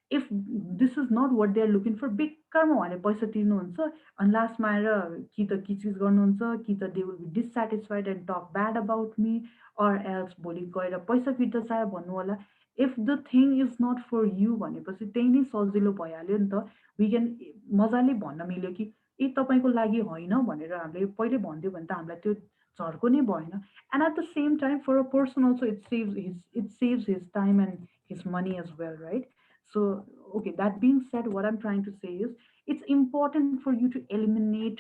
if this is not what they are looking for बेकारमा उहाँले पैसा तिर्नुहुन्छ अनि लास्टमा आएर कि त के चिज गर्नुहुन्छ कि त they will be dissatisfied and talk bad about me or else भोलि गएर पैसा फिर्ता चाहे भन्नु होला. If the thing is not for you भनेपछि त्यही नै सजिलो भइहाल्यो नि त. We can मजाले भन्न मिल्यो कि ए तपाईँको लागि होइन भनेर हामीले पहिले भनिदियो भने त हामीलाई त्यो झर्को नै भएन. And at the same time for a person also it saves his time and his money as well, right? So okay, that being said, what I'm trying to say is it's important for you to eliminate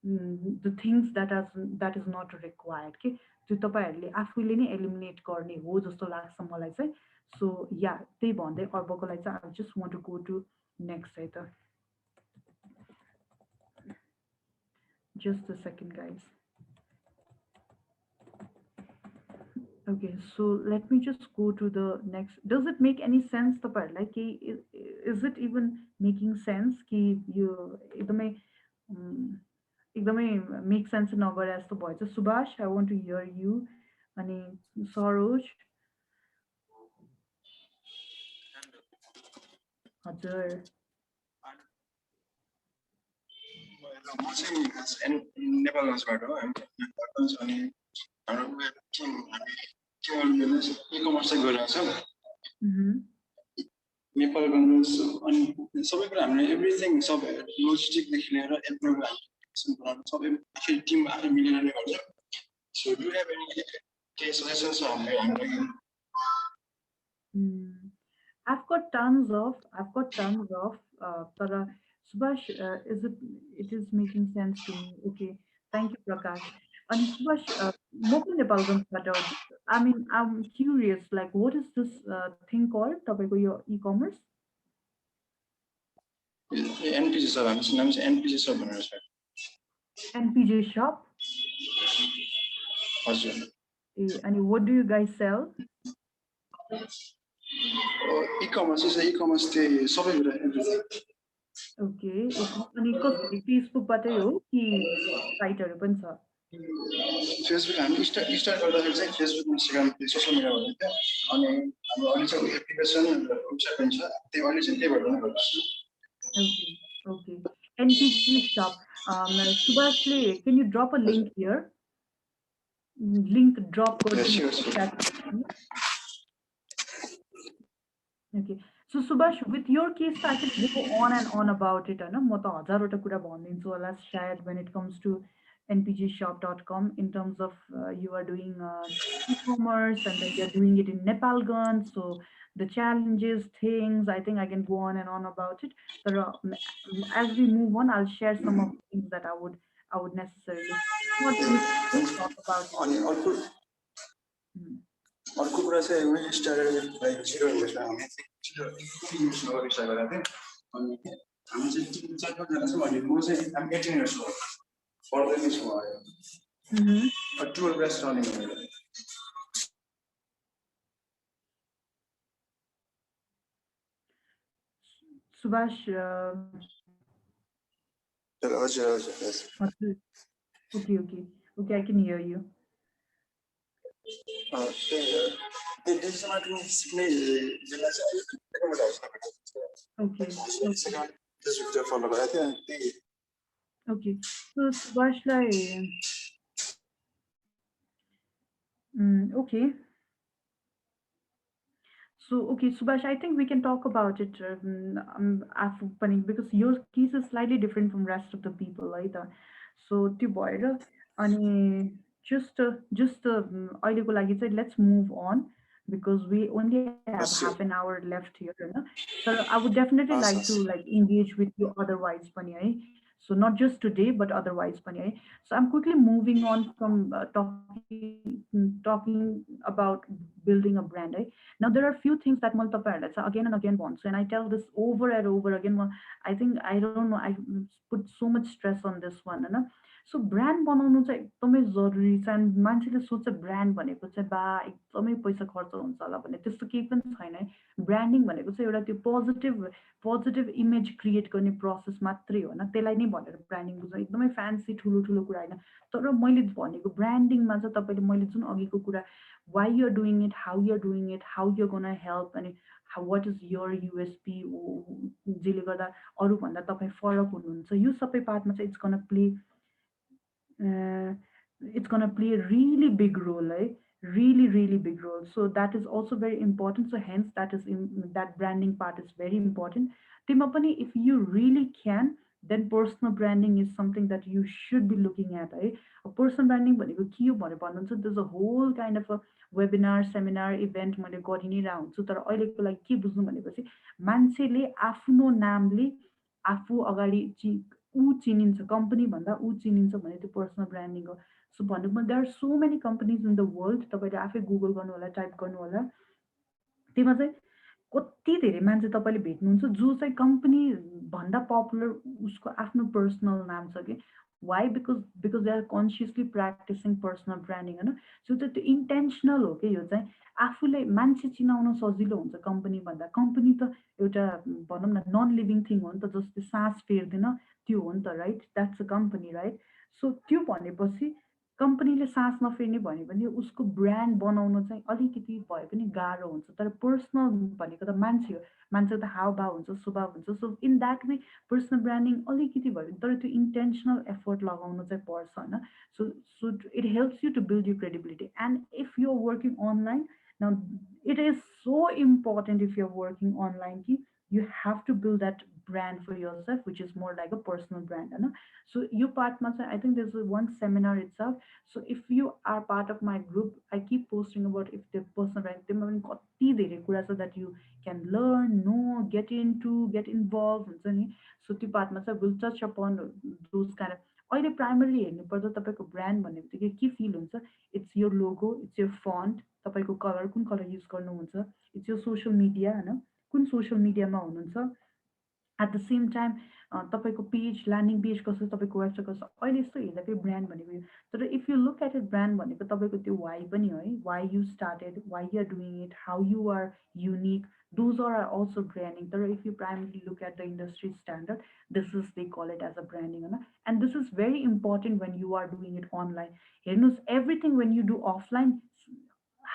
the things that is not required के त्यो तपाईँहरूले आफूले नै एलिमिनेट गर्ने हो जस्तो लाग्छ मलाई चाहिँ. सो या त्यही भन्दै अर्बको लागि चाहिँ I just want to go to next है त. Just a second, guys. Okay, so let me just go to the next. Does it make any sense? Like, is it even making sense? कि यो एकदमै एकदमै मेक सेन्स नगरे जस्तो भएछ Subhash I want to hear you अनि सरोज हजुर म चाहिँ नेपालगञ्जबाट हो नेपालगञ्ज अनि हाम्रो टिम हामी ई-कमर्स चाहिँ गरिरहेको छौँ नेपालगञ्ज अनि सबै कुरा हामीले एभ्रिथिङ सब लोजिस्टिकदेखि लिएर एप्रुभ सबै आफै टिम आफै मिलेर नै गर्छ सो डु हेभ एनी केही सजेसन्स हामीलाई I've got tons of Tara Subhash, it is making sense to me. Okay, thank you, Prakash. And Subhash, Mokun Nepalgan, I mean, I'm curious, like, what is this thing called? Tapaiko your e-commerce? एनपिजी सब हाम्रो नाम चाहिँ एनपिजी सब भनेर छ NPJ shop? हजुर And what do you guys sell? ई-कमर्स चाहिँ ई-कमर्स चाहिँ सबै कुरा एभ्रिथिङ Okay. अनि कसरी फेसबुकबाटै हो कि साइटहरू पनि छ फेसबुक हामी स्टार्ट गर्दाखेरि चाहिँ फेसबुक इन्स्टाग्राम सोसियल मिडिया भन्दै थियो अनि हाम्रो अहिले चाहिँ एप्लिकेसन वेबसाइट पनि छ त्यो अहिले चाहिँ त्यहीबाट नै गर्दैछु Okay. NPG shop. Subhashli, can you drop a link here? Link drop code. Yes, sure. Okay. So Subhash, with your case, I can go on and on about it. म त हजारवटा कुरा भनिदिन्छु होला सायद when it comes to npgshop.com in terms of you are doing e-commerce and then you're doing it in Nepalganj. So the challenges, things, I think I can go on and on about it. But as we move on, I'll share some of the things that I would necessarily not talk about. अर्को कुरा चाहिँ we started like zero investment हामी जिरो इन्भेस्टमेन्ट गर्ने ट्राई गरेको थियौँ अनि हामी चाहिँ टिम 4-5 जना छौँ अनि म चाहिँ आम 18 इयर्स ओल्ड फर्दर इज भयो 12 इयर्स रनिङ भयो Subhash, हजुर okay, I can hear you. Digital marketing सिक्ने बेला चाहिँ Okay. फेसबुक फलो गरेको थिएँ अनि त्यही Okay. So Subhash, okay. So, okay, Subhash, I think we can talk about it because your case is slightly different from rest of the people, right? So, त्यो भएर अनि just अहिलेको लागि चाहिँ let's move on because we only have half an hour left here. So, I would definitely like to engage with you otherwise, पनि है. So not just today, but otherwise, pani. So I'm quickly moving on from talking about building a brand. Now there are a few things that multiple again and again wants, and I tell this over and over again. I think I don't know. I put so much stress on this one, na. So brand बनाउनु चाहिँ एकदमै जरुरी छ and मान्छेले सोच्छ brand भनेको चाहिँ बा एकदमै पैसा खर्च हुन्छ होला भन्ने त्यस्तो केही पनि छैन है ब्रान्डिङ भनेको चाहिँ एउटा त्यो पोजिटिभ इमेज क्रिएट गर्ने प्रोसेस मात्रै हो न त्यसलाई नै भनेर ब्रान्डिङ बुझ्नु एकदमै फ्यान्सी ठुलो कुरा हैन तर मैले भनेको ब्रान्डिङमा चाहिँ तपाईले मैले जुन अघिको कुरा why you're doing it, how you're doing it, how you're going to help and what is your USP जसले गर्दा अरु भन्दा तपाई फरक हुनुहुन्छ यो सबै पार्टमा चाहिँ it's going to play a really big role, really big role. So that is also very important. So hence that branding part is very important. Timapani, if you really can, then personal branding is something that you should be looking at. A personal branding, so there's a whole kind of a webinar, seminar, event मैले गरि नै रहन्छु so तर अहिलेको लागि के बुझ्नु भनेपछि मान्छेले आफ्नो नामले आफू अगाडि ऊ चिनिन्छ कम्पनी भन्दा ऊ चिनिन्छ भने त्यो पर्सनल ब्रान्डिङ हो सो भन्नुमा there are so many companies in the world तपाईले आफै गुगल गर्नु होला टाइप गर्नु होला त्यसमा चाहिँ कति धेरै मान्छे तपाईँले भेट्नुहुन्छ जो चाहिँ कम्पनी भन्दा पपुलर उसको आफ्नो पर्सनल नाम छ कि why because they are consciously practicing personal branding होइन सो त्यो इन्टेन्सनल हो कि यो चाहिँ आफूले मान्छे चिनाउन सजिलो हुन्छ कम्पनी भन्दा कम्पनी त एउटा भनौँ न नन लिभिङ थिङ हो नि त जस्तै सास फेर्दैन त्यो हो नि त right that's a company right so त्यो भनेपछि कम्पनीले सास नफेर्ने भन्यो भने उसको ब्रान्ड बनाउन चाहिँ अलिकति भए पनि गाह्रो हुन्छ तर पर्सनल भनेको त मान्छे हो मान्छेको त हावभाव हुन्छ स्वभाव हुन्छ so in that way personal branding अलिकति भयो भने तर त्यो इन्टेन्सनल एफर्ट लगाउनु चाहिँ पर्छ होइन so it helps you to build you credibility and if you are working online now it is so important if you are working online कि you have to build that brand for yourself, which is more like a personal brand. Right? So you part, I think there's one seminar itself. So if you are part of my group, I keep posting about if the personal brand, so that you can learn, know, get into, get involved. So the part, we'll touch upon those kind of. अहिले प्राइमरली हेर्नुपर्दा तपाईँको ब्रान्ड भन्ने बित्तिकै के फिल हुन्छ it's your logo it's your font तपाईँको कलर कुन कलर युज गर्नुहुन्छ इट्स योर सोसियल मिडिया होइन कुन सोसियल मिडियामा हुनुहुन्छ एट द सेम टाइम तपाईँको पेज ल्यान्डिङ पेज कस्तो तपाईँको वेबसाइट कस्तो अहिले यस्तो हेर्दाखेरि ब्रान्ड भनेको यो तर if you look at it brand भनेको तपाईँको त्यो वाइ पनि हो है why you started why you are doing it how you are unique those are also branding तर if you primarily look at the industry standard this is they call it as a branding होइन and this is very important when you are doing it online हेर्नुहोस् everything when you do offline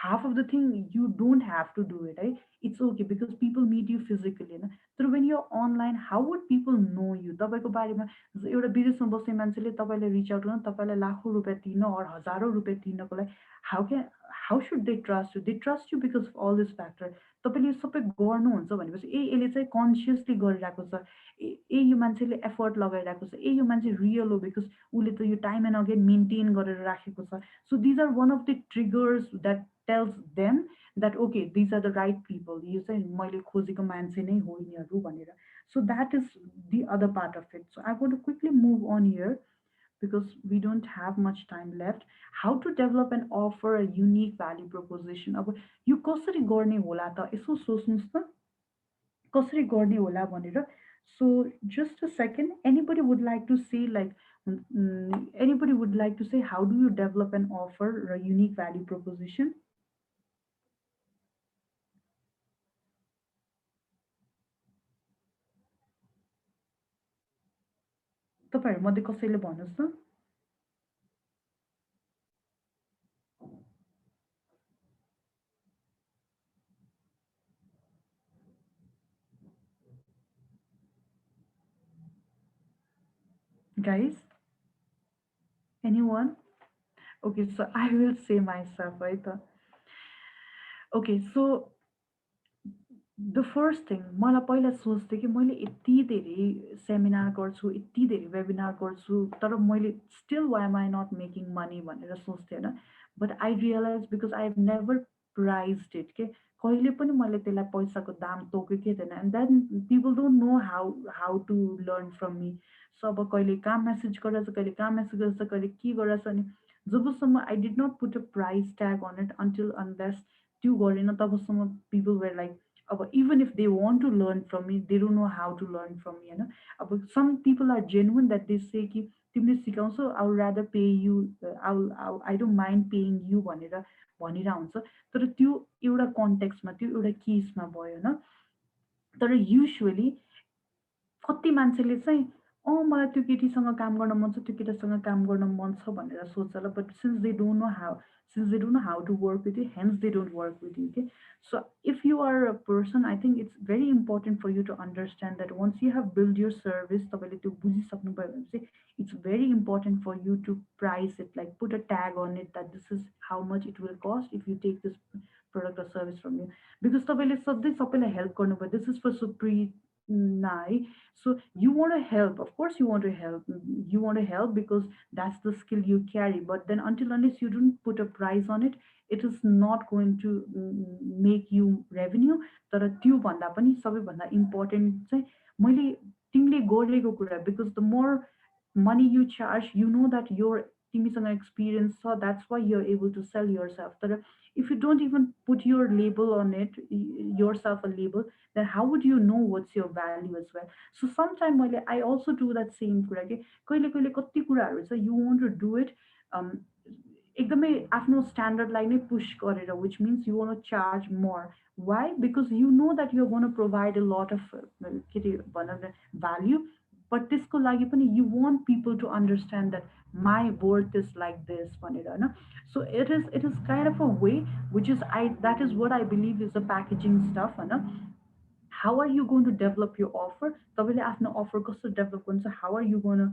half of the thing you don't have to do it right it's okay because people meet you physically na? So when you're online how would people know you तपाईको बारेमा एउटा विदेशमा बस्ने मान्छेले तपाईलाई रिच आउट गर्न तपाईलाई लाखौं रुपैयाँ दिन or हजारौं रुपैयाँ दिनको लागि how should they trust you they trust you because of all this factor तपाईले यो सबै गर्नुहुन्छ भनेपछि यसले चाहिँ कन्सियसली गरिरहेको छ यो मान्छेले एफर्ट लगाइरहेको छ यो मान्छे रियल हो बिकज उसले त यो टाइम एन्ड अगेन मेन्टेन गरेर राखेको छ so these are one of the triggers that tells them that okay these are the right people you say मैले खोजेको मान्छे नै हो यिनीहरू भनेर so that is the other part of it so I want to quickly move on here because we don't have much time left how to develop and offer a unique value proposition अब यो कसरी गर्ने होला त यसो सोच्नुस् त कसरी गर्ने होला भनेर so just a second anybody would like to say anybody would like to say how do you develop and offer a unique value proposition तपाईहरु मध्ये कसैले भन्नुस् न guys anyone okay so I will say myself right okay so the first thing मलाई पहिला सोच्थे कि मैले यति धेरै सेमिनार गर्छु यति धेरै वेबिनार गर्छु तर मैले still why am I not making money भनेर सोच्थे हैन but I realized because I have never priced it के कहिले पनि मैले त्यसलाई पैसाको दाम तोकेकै थिएन and then people don't know how to learn from me so अब कहिले कहाँ मेसेज गरेछ कहिले कहाँ मेसेज गरेछ कहिले के गरेछ अनि जबसम्म I did not put a price tag on it until unless त्यो गरेन तबसम्म people were like even if they want to learn from me they don't know how to learn from me some people are genuine that they say कि तिमीले सिकाउँछौ I would rather pay you I don't mind paying you भनिरा हुन्छ तर त्यो एउटा कन्टेक्स्टमा त्यो एउटा केसमा भयो हैन तर युजुअली कति मान्छेले चाहिँ मलाई त्यो केटीसँग काम गर्न मन छ त्यो केटासँग काम गर्न मन छ भनेर सोच्छ but since they don't know how to work with you hence they don't work with you okay so if you are a person I think it's very important for you to understand that once you have built your service तपाईले त्यो बुझिसक्नु भयो भने it's very important for you to price it like put a tag on it that this is how much it will cost if you take this product or service from you because तपाईले सधैँ सबैलाई हेल्प गर्नुभयो this is for Supri Nai. So you want to help, of course you want to help because that's the skill you carry but then until unless you don't put a price on it it is not going to make you revenue तर त्यो भन्दा पनि सबैभन्दा इम्पोर्टेन्ट चाहिँ मैले तिमीले गरेको कुरा because the more money you charge you know that your तिमीसँग एक्सपिरियन्स छ, that's why you're able to sell your self. तर if you don't even put your label on it, yourself a label, then how would you know what's your value as well? So sometimes I also do that same कुरा के कहिले कहिले कति कुराहरू छ you want to do it um, एकदमै आफ्नो स्ट्यान्डर्डलाई नै पुश गरेर, which means you want to charge more. Why? Because you know that you're going to provide a lot of के अरे भनौँ न value, but त्यसको लागि पनि you want people to understand that my worth is like this भनेर हैन. So it is kind of a way which is I that is what I believe is the packaging stuff हैन. How are you going to develop your offer? तपाईँले आफ्नो offer कस्तो develop गर्नुहुन्छ? How are you going to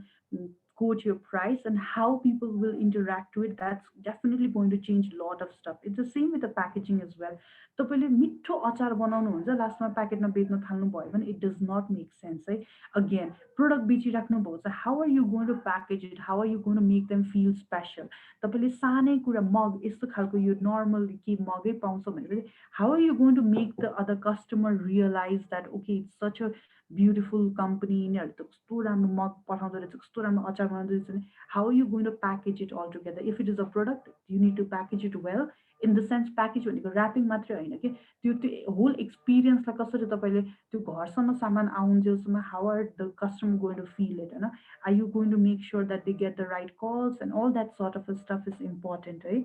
quote your price and how people will interact with it? That's definitely going to change a lot of stuff. It's the same with the packaging as well. तपाईँले मिठो अचार बनाउनुहुन्छ, लास्टमा प्याकेटमा बेच्न थाल्नु भयो भने it does not make sense है. Again, product बेचिराख्नु भएको छ, how are you going to package it? How are you going to make them feel special? तपाईँले सानै कुरा मग यस्तो खालको यो नर्मल के मगै पाउँछ भनेपछि how are you going to make the other customer realize that okay, it's such a beautiful company, यिनीहरू त कस्तो राम्रो मग पठाउँदो रहेछ, कस्तो राम्रो अचार बनाउँदो रहेछ नि. How are you going to package it all together? If it is a product, you need to package it well. In the sense, package भनेको ऱ्यापिङ मात्रै होइन कि त्यो होल एक्सपिरियन्सलाई कसरी तपाईँले त्यो घरसम्म सामान आउन्जेलसम्म how are the customer going to feel it होइन. Are you going to make sure that they get the right calls and all that sort of stuff is important है.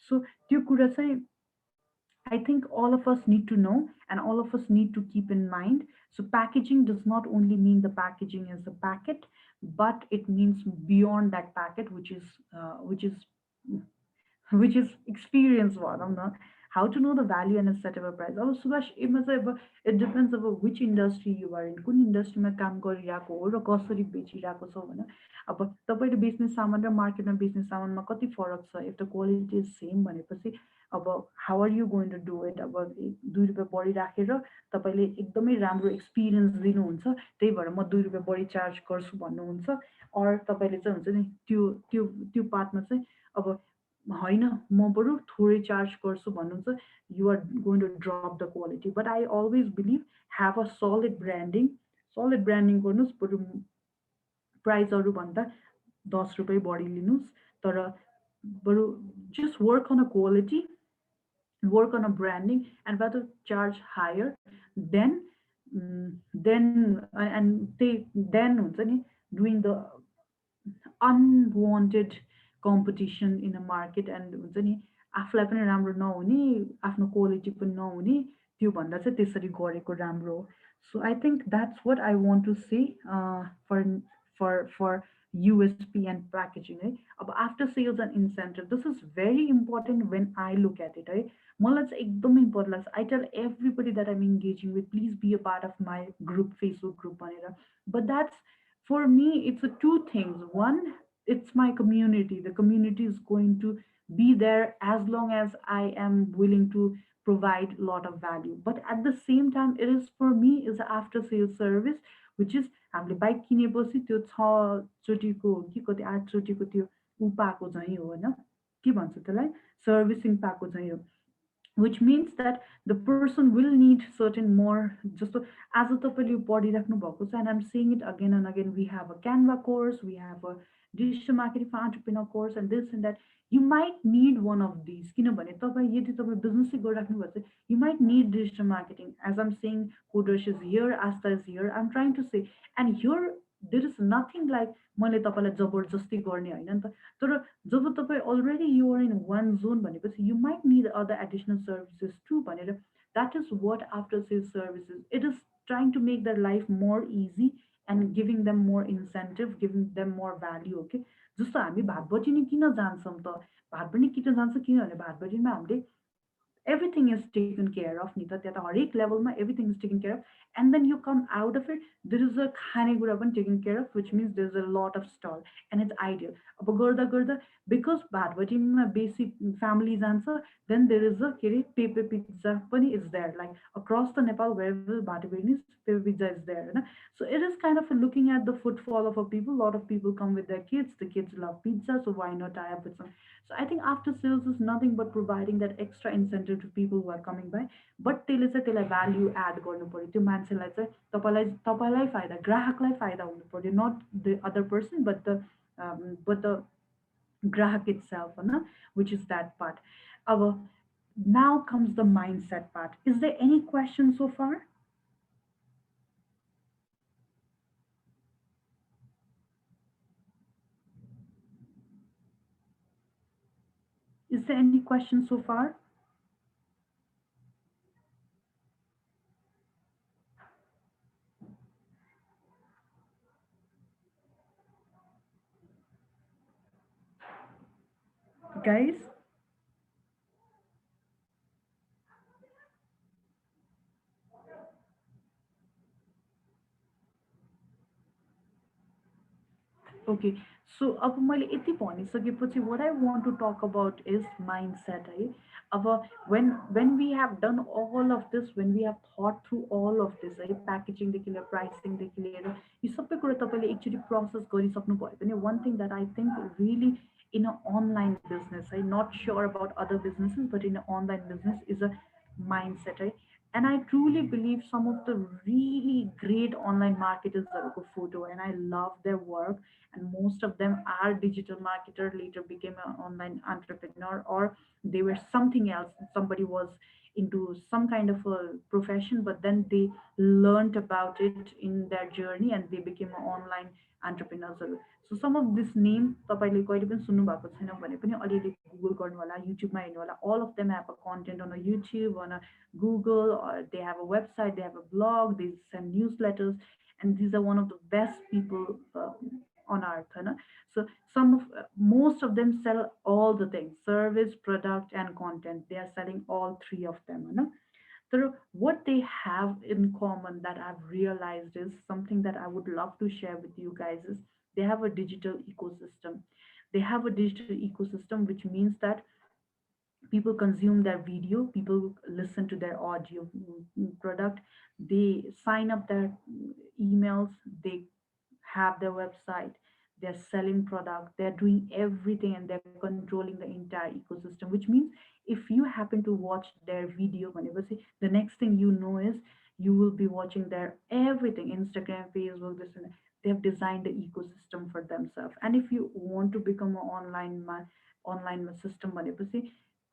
So त्यो कुरा चाहिँ I think all of us need to know and all of us need to keep in mind. So packaging does not only mean the packaging is the packet, but it means beyond that packet, which is experience भनौँ न. How to know the value and set up a price. अब सुभाष यसमा चाहिँ अब it depends अब which industry you are in, कुन इन्डस्ट्रीमा काम गरिरहेको हो र कसरी बेचिरहेको छ भने अब तपाईँले बेच्ने सामान र मार्केटमा बेच्ने सामानमा कति फरक छ. If the quality is same भनेपछि अब how are you going to do it? अब 2 रुपियाँ बढी राखेर तपाईँले एकदमै राम्रो एक्सपिरियन्स दिनुहुन्छ, त्यही भएर म 2 रुपियाँ बढी चार्ज गर्छु भन्नुहुन्छ. अर तपाईँले चाहिँ हुन्छ नि त्यो त्यो त्यो पार्टमा चाहिँ अब होइन म बरु थोरै चार्ज गर्छु भन्नुहुन्छ, you are going to drop the quality. But I always believe have a solid branding गर्नुहोस्, बरु प्राइस अरूभन्दा 10 रुपियाँ बढी लिनुहोस्, तर बरु just work on a quality, work on a branding and rather charge higher then then हुन्छ नि doing the unwanted competition in a market and हुन्छ नि आफूलाई पनि राम्रो नहुने, आफ्नो क्वालिटी पनि नहुने, त्यो भन्दा चाहिँ त्यसरी गरेको राम्रो हो. So I think that's what I want to say for USP and packaging है. अब after sales and incentive, this is very important when I look at it है. मलाई चाहिँ एकदमै इम्पोर्टेन्ट लाग्छ. I tell everybody that I'm engaging with, please be a part of my group, Facebook group भनेर. But that's for me, it's two things. One, it's my community. The community is going to be there as long as I am willing to provide a lot of value. But at the same time, it is for me is after sales service, which is हामीले बाइक किनेपछि त्यो 6 चोटिको कि कति 8 चोटिको त्यो उ पाएको चाहिँ हो होइन, के भन्छ त्यसलाई, सर्भिसिङ पाएको चाहिँ हो. Which means that the person will need certain more just as a तपाईँले पढिराख्नु भएको छ. And I'm saying it again and again, we have a Canva course, we have a digital marketing for entrepreneur course and this and that. You might need one of these किनभने तपाईँ यदि तपाईँ बिजनेसै गरिराख्नु भएको छ, you might need digital marketing. As I'm saying, Kodesh is here, Asta is here, I'm trying to say, and here there is nothing like मैले तपाईँलाई जबरजस्ती गर्ने होइन नि त. तर जब तपाईँ already you are in one zone भनेपछि you might need other additional services too भनेर. That is what after sales services, it is trying to make their life more easy and giving them more incentive, giving them more value. Okay, जस्तो हामी भात बटिनी किन जान्छौँ त, भात पनि किन जान्छ किनभने भात बटिनीमा हामीले everything is taken care of नि त, त्यहाँ त हरेक लेभलमा everything is taken care of. And then you come out of it, there is a खानेकुरा पनि taken care of, which means there's a lot of stall and it's ideal. अब गर्दा गर्दा because भात बटिनीमा बेसी family जान्छ, then there is a के अरे पेपे पिज्जा पनि is there, like across the Nepal wherever भात बटिनी is, pepe pizza is there होइन. So it is kind of looking at the footfall of a people. A lot of people come with their kids, the kids love pizza, so why not tie up with some. So I think after sales is nothing but providing that extra incentive to people who are coming by. But त्यसले चाहिँ त्यसलाई भ्याल्यु एड गर्नु पर्यो, त्यो मान्छेलाई चाहिँ तपाईँलाई फाइदा, ग्राहकलाई फाइदा हुनु पर्यो, not the other person but the grahak itself, which is that part. Our now comes the mindset part. Is there any question so far? Is there any question so far? Guys? Okay, so अब मैले यति भनिसकेपछि what I want to talk about is mindset है. अब when we have done all of this, when we have thought through all of this है, packaging देखि लिएर pricing देखि लिएर यो सबै कुरा तपाईले एकचोटि process गरिसक्नु भयो भने one thing that I think really in an online business, I'm not sure about other businesses, but in an online business is a mindset, right? And I truly believe some of the really great online marketers are a photo, and I love their work. And most of them are digital marketer, later became an online entrepreneur, or they were something else. Somebody was into some kind of a profession, but then they learned about it in their journey and they became an online entrepreneurs. So some of this name तपाईँले कहिले पनि सुन्नु भएको छैन भने पनि अलिअलि गुगल गर्नु होला, युट्युबमा हेर्नु होला. All of them have a content on a YouTube, on a Google, or they have a website, they have a blog, they send newsletters, and these are one of the best people on earth. So most of them sell all the things: service, product, and content. They are selling all three of them. So what they have in common that I've realized is something that I would love to share with you guys is they have a digital ecosystem. They have a digital ecosystem, which means that people consume their video, people listen to their audio product, they sign up their emails, they have their website, they're selling product, they're doing everything, and they're controlling the entire ecosystem, which means if you happen to watch their video, whenever say the next thing you know is you will be watching their everything, Instagram, Facebook, this and that. They have designed the ecosystem for themselves. And if you want to become an online system,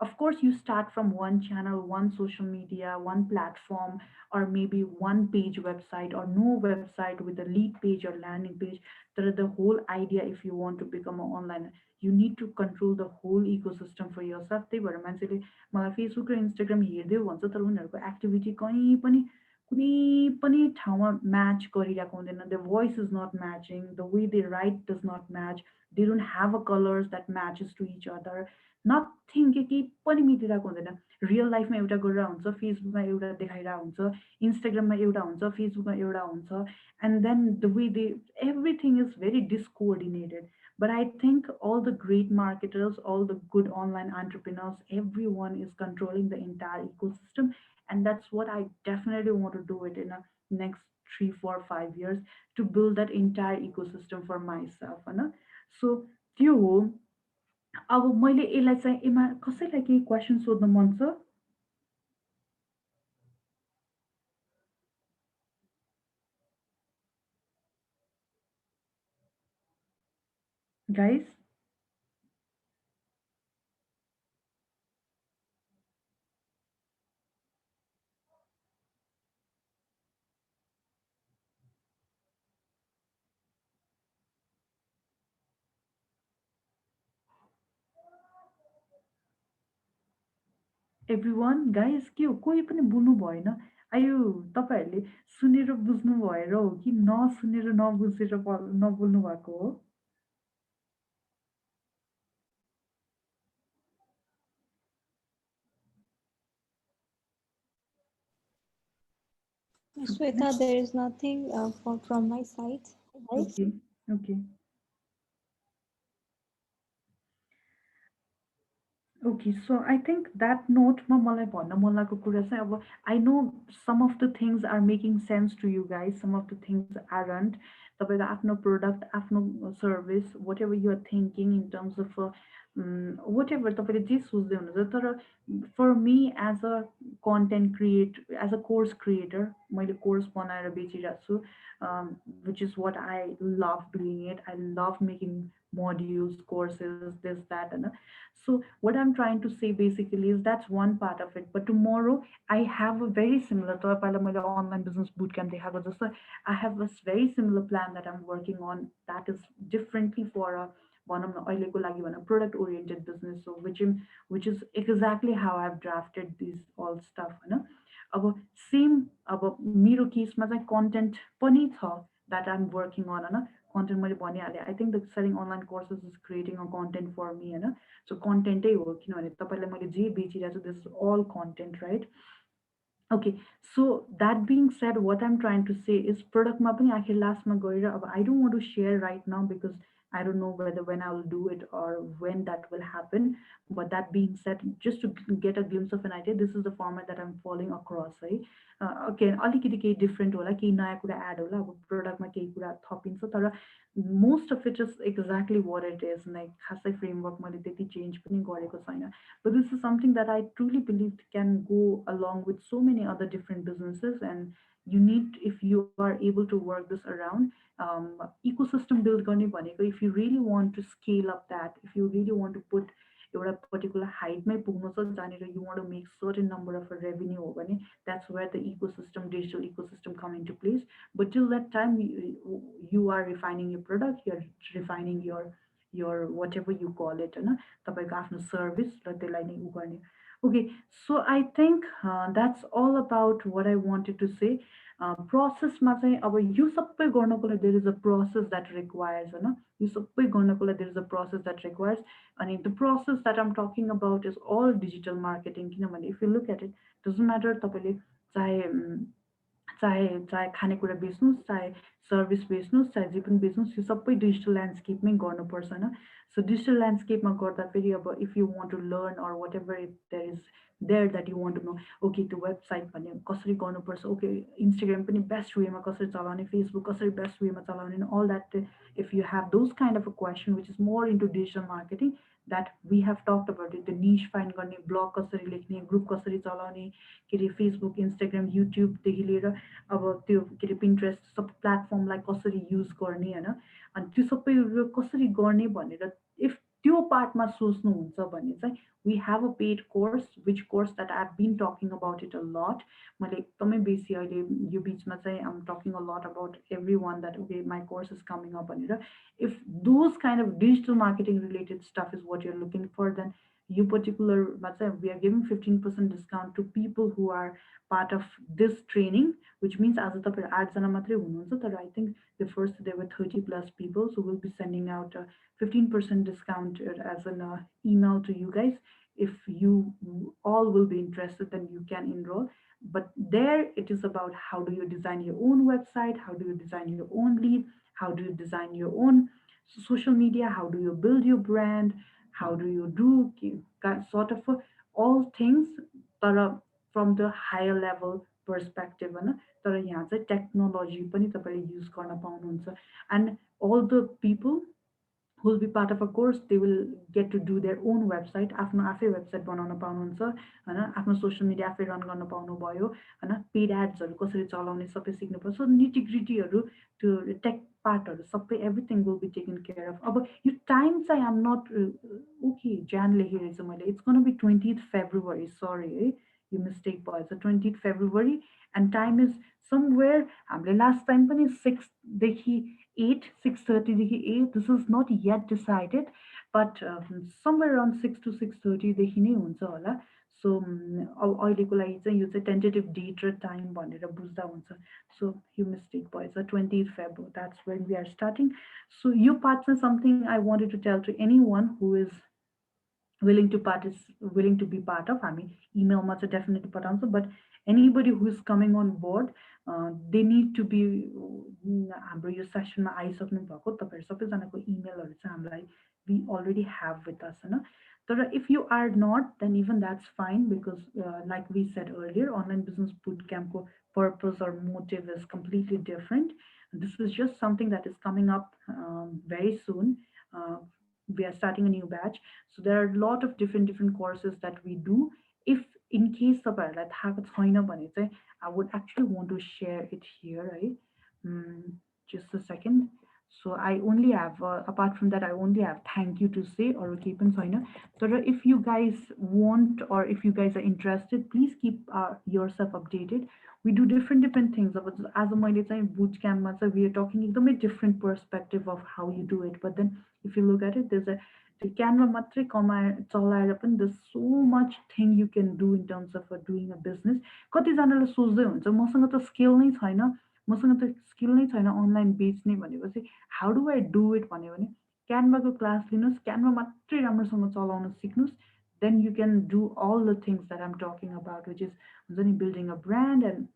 of course you start from one channel, one social media, one platform, or maybe one page website or no website with a lead page or landing page. That is the whole idea. If you want to become an online, you need to control the whole ecosystem for yourself. त्यही भएर मान्छेले मलाई फेसबुक र इन्स्टाग्राम हेरिदेऊ भन्छ, तर उनीहरूको एक्टिभिटी कहीँ पनि कुनै पनि ठाउँमा म्याच गरिरहेको हुँदैन. The voice is not matching, the way they write does not match, they don't have a colors that matches to each other. Nothing के केही पनि मिलिरहेको हुँदैन. रियल लाइफमा एउटा गरेर हुन्छ, फेसबुकमा एउटा देखाइरहेको हुन्छ, इन्स्टाग्राममा एउटा हुन्छ, फेसबुकमा एउटा हुन्छ, and then the way they everything is very discoordinated. But I think all the great marketers, all the good online entrepreneurs, everyone is controlling the entire ecosystem, and that's what I definitely want to do it in the next 3 4 5 years, to build that entire ecosystem for myself. So त्यो हो. अब मैले यसलाई चाहिँ यसमा कसैलाई केही क्वेसन सोध्न मन छ? Guys? Everyone, guys, के हो, कोही पनि बोल्नु भएन. आयो तपाईँहरूले सुनेर बुझ्नु भएर हो कि नसुनेर नबुझेर नबोल्नु भएको हो? Shweta, there is nothing from my side. Right? Okay, okay. Okay, so I think that note ma मलाई भन्न मन लागेको कुरा चाहिँ अब I know some of the things are making sense to you guys, some of the things aren't. तपाईँको आफ्नो product, आफ्नो service, whatever you are thinking in terms of whatever तपाईँले जे सोच्दै हुनुहुन्छ, तर for me as a content creator, as a course creator, मैले course बनाएर बेचिरहेको छु, which is what I love doing it. I love making modules, courses, this, that, and so what I'm trying to say basically is that's one part of it. But tomorrow I have a very similar online business bootcamp I have a very similar plan that I'm working on that is differently for a product oriented business, so which is exactly how I've drafted these all stuff अब सेम अब मेरो केसमा चाहिँ कन्टेन्ट पनि छ that I'm working on content मैले भनिहालेँ I think the selling online courses is creating a content for me so कन्टेन्टै हो किनभने तपाईँलाई मैले जे बेचिरहेको छु this is all content, right? Okay, so that being said, what I'm trying to say is product पनि आखिर लास्टमा गएर अब I don't want to share right now because I don't know whether when I will do it or when that will happen. But that being said, just to get a glimpse of an idea, this is the format that I'm following across है okay अलिकति केही डिफ्रेन्ट होला केही नयाँ कुरा एड होला अब प्रोडक्टमा केही कुरा थपिन्छ तर most of it is exactly what it is like खासै फ्रेमवर्क मैले त्यति चेन्ज पनि गरेको छैन. But this is something that I truly believe can go along with so many other different businesses, and you need, if you are able to work this around, ecosystem build गर्ने भनेको if you really want to scale up that, if you really want to put एउटा particular height मै पुग्नु छ जहाँनिर you want to make certain number of a revenue हो भने that's where the ecosystem, digital ecosystem come into place. But till that time you are refining your product, you're refining your whatever you call it होइन तपाईँको आफ्नो सर्भिस र त्यसलाई नै उ गर्ने. Okay, so I think that's all about what I wanted to say. प्रोसेसमा चाहिँ अब यो सबै गर्नको लागि there is a process that requires होइन यो सबै गर्नको लागि there is a process that requires अनि the process that I'm talking about is all digital marketing किनभने if you look at it doesn't matter तपाईँले चाहे चाहे चाहे खानेकुरा बेच्नुहोस् चाहे सर्भिस बेच्नुहोस् चाहे जे पनि बेच्नुहोस् यो सबै डिजिटल ल्यान्डस्केपमै गर्नुपर्छ होइन सो डिजिटल ल्यान्डस्केपमा गर्दाखेरि अब if you want to learn or whatever if there is there that you want to know okay त्यो वेबसाइट भन्ने कसरी गर्नुपर्छ ओके इन्स्टाग्राम पनि बेस्ट वेमा कसरी चलाउने फेसबुक कसरी बेस्ट वेमा चलाउने all that if you have those kind of a question which is more into digital marketing that we have talked about it, the niche find गर्ने blog कसरी लेख्ने ग्रुप कसरी चलाउने के अरे फेसबुक इन्स्टाग्राम युट्युबदेखि लिएर अब त्यो के अरे पिन्ट्रेस्ट सब प्लेटफर्मलाई कसरी युज गर्ने होइन अनि त्यो सबै कसरी गर्ने भनेर इफ त्यो पार्टमा सोच्नुहुन्छ भने चाहिँ we have a paid course which course that I've been talking about it a lot मैले एकदमै बेसी अहिले यो बिचमा चाहिँ I'm talking a lot about everyone that okay my course is coming up भनेर if those kind of digital marketing related stuff is what you're looking for then you particular we are giving 15% discount to people who are part of this training which means as a 8 जना मात्रै हुनुहुन्छ तर I think the first there were 30 plus people so we'll be sending out a 15% discount as an email to you guys if you all will be interested then you can enroll but there it is about how do you design your own website how do you design your own lead how do you design your own social media how do you build your brand how do you do sort of all things तर from the higher level perspective होइन तर यहाँ चाहिँ टेक्नोलोजी पनि तपाईँले युज गर्न पाउनुहुन्छ and all the people who will be part of a course they will get to do their own website आफ्नो आफै वेबसाइट बनाउन पाउनुहुन्छ होइन आफ्नो सोसियल मिडिया आफै रन गर्न पाउनुभयो होइन पेड एड्सहरू कसरी चलाउने सबै सिक्नुपर्छ सो निटिग्रिटीहरू त्यो टेक पार्टहरू सबै everything will be taken care of अब यो टाइम चाहिँ आम नट ओके ज्यान लेखिरहेछु मैले it's gonna be 20th February sorry है यो मिस्टेक भएछ 20th February and time is somewhere हामीले लास्ट टाइम पनि 6देखि 8 6:30 देखि 8 this is not yet decided but somewhere around 6 to 6:30 देखि नै हुन्छ होला सो अब अहिलेको लागि चाहिँ यो चाहिँ टेन्टेटिभ डेट र टाइम भनेर बुझ्दा हुन्छ सो यो मिस्टेक भएछ 20th February that's when we are starting so यो पार्ट चाहिँ something I wanted to tell to anyone who is willing to be part of हामी इमेलमा चाहिँ डेफिनेटली पठाउँछौँ but anybody who is coming on board they need to be हाम्रो यो सेसनमा आइसक्नु भएको तपाईहरु सबैजनाको इमेलहरु चाहिँ हामीलाई we already have with us होइन तर if you are not then even that's fine because like we said earlier online business bootcamp ko purpose or motive is completely different this is just something that is coming up very soon we are starting a new batch so there are a lot of different courses that we do if in case तपाईहरुलाई थाहा छैन भने चाहिँ I would actually want to share it here right just a second So I only have, apart from that, I only have thank you to say or keep in sign. So if you guys want or if you guys are interested, please keep yourself updated. We do different things. As a मैले चाहिँ boot camp मा चाहिँ we are talking एकदमै different perspective of how you do it. But then if you look at it, there's a Canva मात्रै चलाएर पनि there's so much thing you can do in terms of doing a business. कतिजनाले सोच्दै हुन्छ मसँग त स्किल नै छैन, मसँग त स्किल नै छैन अनलाइन बेच्ने भनेपछि how do I do it भन्यो भने क्यानभाको क्लास लिनुहोस्, क्यानभा मात्रै राम्रोसँग चलाउन सिक्नुहोस्, then you can do all the things that I'm talking about, which is हुन्छ नि building a brand and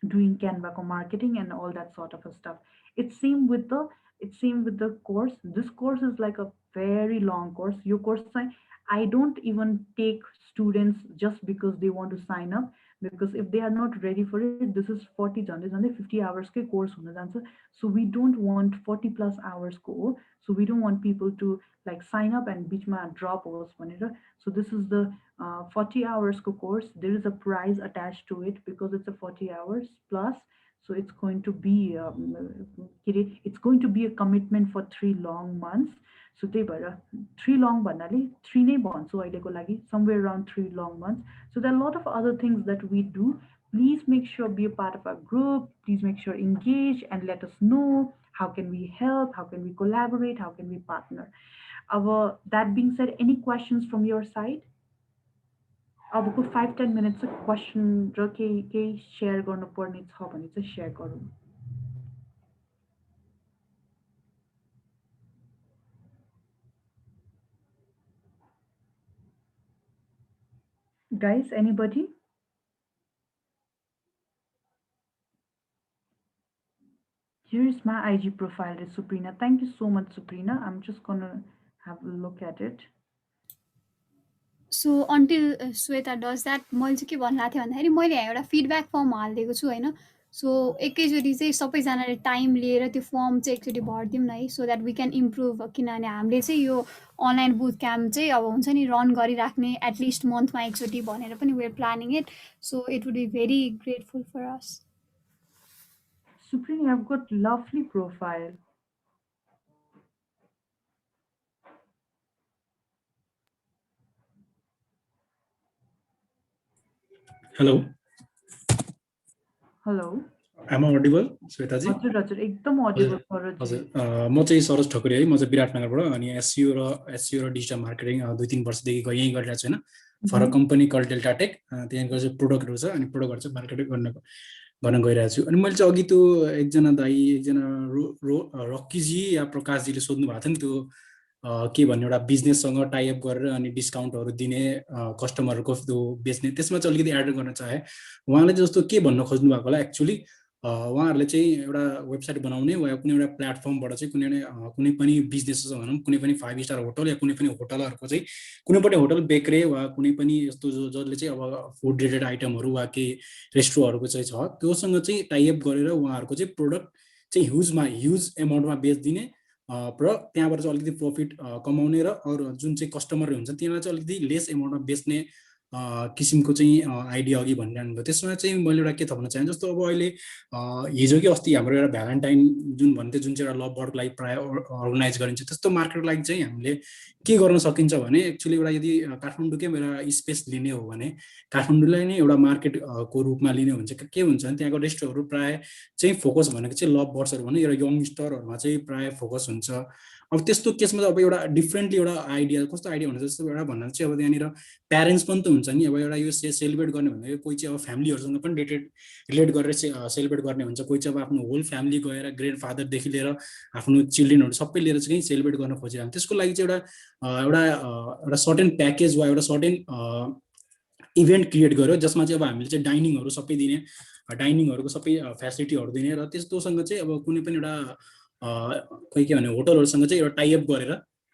doing Canva marketing and all that sort of a stuff. It's same with the course. This course is like a very long course. Your course I don't even take students just because they want to sign up, because if they are not ready for it, this is 40 and 50 hours course. So we don't want 40 plus hours go. So we don't want people to like sign up and beachma drop hours. So this is the 40 hours course. There is a prize attached to it because it's a 40 hours plus. So it's going to be a commitment for 3 long months. So they were 3 long banali, 3 nay bonds. So I lagi somewhere around 3 long months. So there are a lot of other things that we do. Please make sure be a part of our group. Please make sure engage and let us know how can we help, how can we collaborate, how can we partner. That being said, any questions from your side? अब 5-10 minutes question र केही शेयर गर्नुपर्ने छ भने चाहिँ शेयर गरौँ. Guys, anybody? Here is my IG profile, is Suprina. Thank you so much, Suprina. I'm just gonna have a look at it. So until Shweta does that मैले चाहिँ के भन्नु थिएँ भन्दाखेरि मैले यहाँ एउटा फिडब्याक फर्म हालिदिएको छु होइन. सो एकैचोटि चाहिँ सबैजनाले टाइम लिएर त्यो फर्म चाहिँ एकचोटि भरिदिउँ न है, so that we can improve. किनभने हामीले चाहिँ यो अनलाइन बुट क्याम्प चाहिँ अब हुन्छ नि रन गरिराख्ने एटलिस्ट मन्थमा एकचोटि भनेर पनि we are planning it. So it would be very grateful for us. Suprina, I've got lovely profile. Hello. Hello. Am I audible, Sweta ji? हजुर एकदम audible छ. हजुर म चाहिँ सरोज ठकुरी है, म चाहिँ विराटनगरबाट अनि एसइओ र डिजिटल मार्केटिङ 2-3 वर्षदेखि यही गरिरहेको छु हैन. For company call Delta tech, त्यहाँको चाहिँ प्रोडक्टहरु छ अनि प्रोडक्टहरु चाहिँ मार्केटिङ गर्न गइरहेको छु. अनि मैले चाहिँ अघि त्यो एकजना दाइ एकजना रक्की जी या प्रकाश जीले सोध्नु भएको थियो नि, त्यो के भन्ने एउटा बिजनेससँग टाइ अप गरेर अनि डिस्काउन्टहरु दिने कस्टमरहरुको त्यो बेच्ने, त्यसमा चाहिँ अलिकति एड गर्न चाहे. उहाँले जस्तो के भन्न खोज्नु भएको होला एक्चुअली उहाँहरुले चाहिँ एउटा वेबसाइट बनाउने वा कुनै एउटा प्लेटफर्मबाट चाहिँ कुनै पनि बिजनेस भनौं, कुनै पनि 5 स्टार होटल या कुनै पनि होटलहरुको चाहिँ कुनै पनि होटल बेक्रे वा कुनै पनि यस्तो जसले चाहिँ अब फुड रिलेटेड आइटमहरु वा के रेस्टुरेन्टहरुको चाहिँ छ, त्योसँग चाहिँ टाइ अप गरेर उहाँहरुको चाहिँ प्रोडक्ट चाहिँ ह्युज अमाउन्टमा बेच्दिने र त्यहाँबाट चाहिँ अलिकति प्रॉफिट कमाउने र अरु जुन चाहिँ कस्टमर हुन्छ तिनीलाई चाहिँ अलिकति लेस अमाउन्टमा बेच्ने किसिमको चाहिँ आइडिया अघि भनिरहनु भयो. त्यसमा चाहिँ मैले एउटा के थप्न चाहे, जस्तो अब अहिले हिजो कि अस्ति हाम्रो एउटा भ्यालेन्टाइन जुन भन्थे जुन चाहिँ एउटा लभ बर्डको लागि प्राय अर्गनाइज गरिन्छ, त्यस्तो मार्केटको लागि चाहिँ हामीले के गर्न सकिन्छ भने एक्चुअली एउटा यदि काठमाडौँकै एउटा स्पेस लिने हो भने काठमाडौँलाई नै एउटा मार्केटको रूपमा लिने हुन्छ. के हुन्छ भने त्यहाँको रेस्टुरेन्टहरु प्राय चाहिँ फोकस भनेको चाहिँ लभ बर्ड्सहरु भने एउटा यंगस्टरहरुमा चाहिँ प्राय फोकस हुन्छ. अब त्यस्तो केसमा अब एउटा डिफरेन्टली एउटा आइडिया, कस्तो आइडिया हुन्छ जस्तो एउटा भन्दा चाहिँ अब त्यहाँनिर प्यारेन्ट्स पनि त हुन्छ नि. अब एउटा यो सेलिब्रेट गर्ने भन्दा कोही चाहिँ अब फ्यामिलीहरुसँग पनि रिलेट गरेर सेलिब्रेट गर्ने हुन्छ, कोही चाहिँ अब आफ्नो होल फ्यामिली गएर ग्रेन्ड फादरदेखि लिएर आफ्नो चिल्ड्रेनहरु सबै लिएर चाहिँ सेलिब्रेट गर्न खोजिरहेको. त्यसको लागि चाहिँ एउटा सर्टेन प्याकेज वा एउटा सर्टेन इभेन्ट क्रिएट गर्यो जसमा चाहिँ अब हामीले चाहिँ डाइनिङहरु सबै दिने, डाइनिङहरुको सबै फ्यासिलिटीहरु दिने र त्यस्तोसँग चाहिँ अब कुनै पनि एउटा कोही के भने होटलहरुसँग चाहिँ एउटा टाइ अप गरेर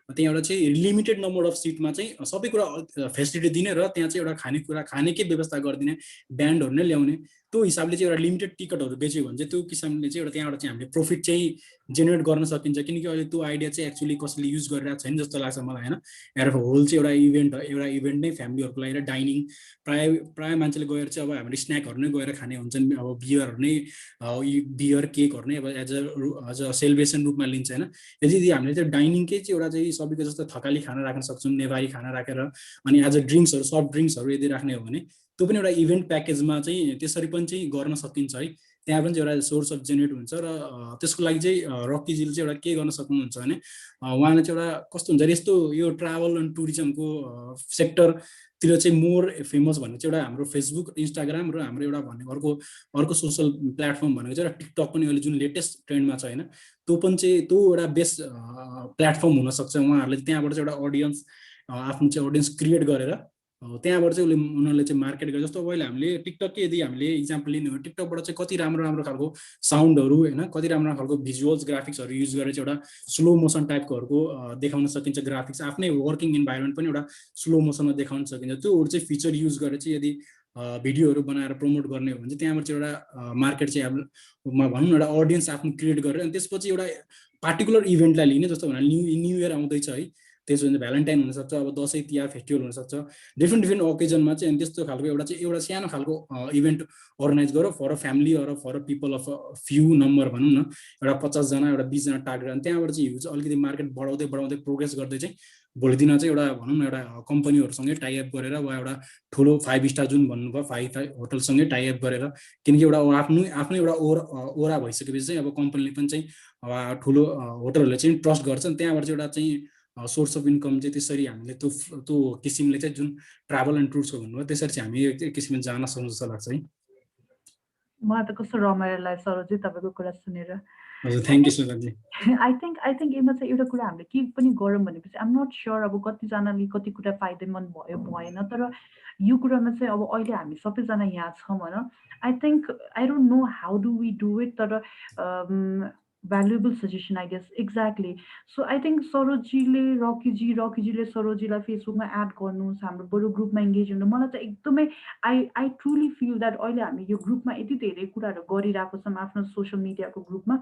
त्यहाँ एउटा चाहिँ लिमिटेड नम्बर अफ सिटमा चाहिँ सबै कुरा फेसिलिटी दिने र त्यहाँ चाहिँ एउटा खानेकै व्यवस्था गरिदिने, ब्यान्डहरु नै ल्याउने. त्यो हिसाबले चाहिँ एउटा लिमिटेड टिकटहरू बेच्यो भने चाहिँ त्यो किसिमले चाहिँ एउटा त्यहाँबाट चाहिँ हामीले प्रफिट चाहिँ जेनेरेट गर्न सकिन्छ किनकि अहिले त्यो आइडिया चाहिँ एक्चुअली कसैले युज गरिरहेको छैन जस्तो लाग्छ मलाई होइन एज अ होल चाहिँ एउटा इभेन्ट नै फ्यामिलीहरूको लागि डाइनिङ प्राय मान्छेले गएर चाहिँ अब हामीले स्न्याकहरू नै गएर खाने हुन्छन् अब बियरहरू नै बियर केकहरू नै अब एज अ सेलिब्रेसन रूपमा लिन्छ होइन यदि हामीले चाहिँ डाइनिङकै चाहिँ एउटा चाहिँ सबैको जस्तो थकाली खाना राख्न सक्छौँ नेवारी खाना राखेर अनि एज अ ड्रिङ्क्सहरू सफ्ट ड्रिङ्क्सहरू यदि राख्ने हो भने त्यो पनि एउटा इभेन्ट प्याकेजमा चाहिँ त्यसरी पनि चाहिँ गर्न सकिन्छ है त्यहाँ पनि चाहिँ एउटा सोर्स अफ जेनेरेट हुन्छ र त्यसको लागि चाहिँ रकीजीले चाहिँ एउटा के गर्न सक्नुहुन्छ भने उहाँले चाहिँ एउटा कस्तो हुन्छ यस्तो यो ट्राभल एन्ड टुरिज्मको सेक्टरतिर चाहिँ मोर फेमस भन्ने चाहिँ एउटा हाम्रो फेसबुक इन्स्टाग्राम र हाम्रो एउटा भनेको अर्को सोसल प्लेटफर्म भनेको चाहिँ एउटा टिकटक पनि अहिले जुन लेटेस्ट ट्रेन्डमा छ होइन त्यो पनि चाहिँ त्यो एउटा बेस्ट प्लेटफर्म हुनसक्छ उहाँहरूले त्यहाँबाट चाहिँ एउटा अडियन्स आफ्नो चाहिँ अडियन्स क्रिएट गरेर त्यहाँबाट चाहिँ उनीहरूले चाहिँ मार्केट गरे जस्तो अहिले हामीले टिकटककै यदि हामीले इक्जाम्पल लिने हो टिकटकबाट चाहिँ कति राम्रो राम्रो खालको साउन्डहरू होइन कति राम्रो खालको भिजुअल्स ग्राफिक्सहरू युज गरेर चाहिँ एउटा स्लो मोसन टाइपकोहरूको देखाउन सकिन्छ ग्राफिक्स आफ्नै वर्किङ इन्भाइरोमेन्ट पनि एउटा स्लो मोसनमा देखाउन सकिन्छ त्योहरू चाहिँ फिचर युज गरेर चाहिँ यदि भिडियोहरू बनाएर प्रमोट गर्ने हो भने चाहिँ त्यहाँबाट चाहिँ एउटा मार्केट चाहिँ अब भनौँ न एउटा अडियन्स आफ्नो क्रिएट गरेर अनि त्यसपछि एउटा पार्टिकुलर इभेन्टलाई लिने जस्तो भने न्यू इयर आउँदैछ है त्यसो भने भ्यालेन्टाइन हुनसक्छ अब दसैँ तिहार फेस्टिभल हुनसक्छ डिफ्रेन्ट ओकेजनमा चाहिँ अनि त्यस्तो खालको एउटा सानो खालको इभेन्ट अर्गनाइज गरौँ for a family or for a people of few number भनौँ न एउटा 50 जना एउटा 20 जना टार्गेट अनि त्यहाँबाट चाहिँ युज अलिकति मार्केट बढाउँदै प्रोग्रेस गर्दै चाहिँ भोलि दिन चाहिँ एउटा भनौँ न एउटा कम्पनीहरूसँगै टाइअप गरेर वा एउटा ठुलो 5 स्टार जुन भन्नुभयो 5 होटलसँगै टाइअप गरेर किनकि एउटा आफ्नो एउटा ओरा भइसकेपछि चाहिँ अब कम्पनीले पनि चाहिँ ठुलो होटलहरूले चाहिँ ट्रस्ट गर्छन् त्यहाँबाट चाहिँ एउटा चाहिँ सोर्स अफ इन्कम चाहिँ त्यसरी हामीले त्यो किसिमले चाहिँ जुन ट्राभल एन्ड टुर्सको भन्नुभयो त्यसरी चाहिँ हामी एक किसिमले जान सक्छौँ जस्तो लाग्छ है मलाई त कस्तो रमाइलो लाग्छ सरोजी तपाईँको कुरा सुनेर हजुर thank you Surji I think यसमा चाहिँ एउटा कुरा हामीले के पनि गरौँ भनेपछि आइम नट स्योर अब कतिजनाले कति कुरा फाइदेमन्द भयो भएन तर यो कुरामा चाहिँ अब अहिले हामी सबैजना यहाँ छौँ होइन I think I don't know how do we do it तर valuable suggestion I guess exactly so I think सरोजीले रकीजीले सरोजीलाई फेसबुकमा एड गर्नुहोस् हाम्रो बरु ग्रुपमा इन्गेज हुनु मलाई चाहिँ एकदमै आई ट्रुली फिल द्याट अहिले हामी यो ग्रुपमा यति धेरै कुराहरू गरिरहेको छौँ आफ्नो सोसियल मिडियाको ग्रुपमा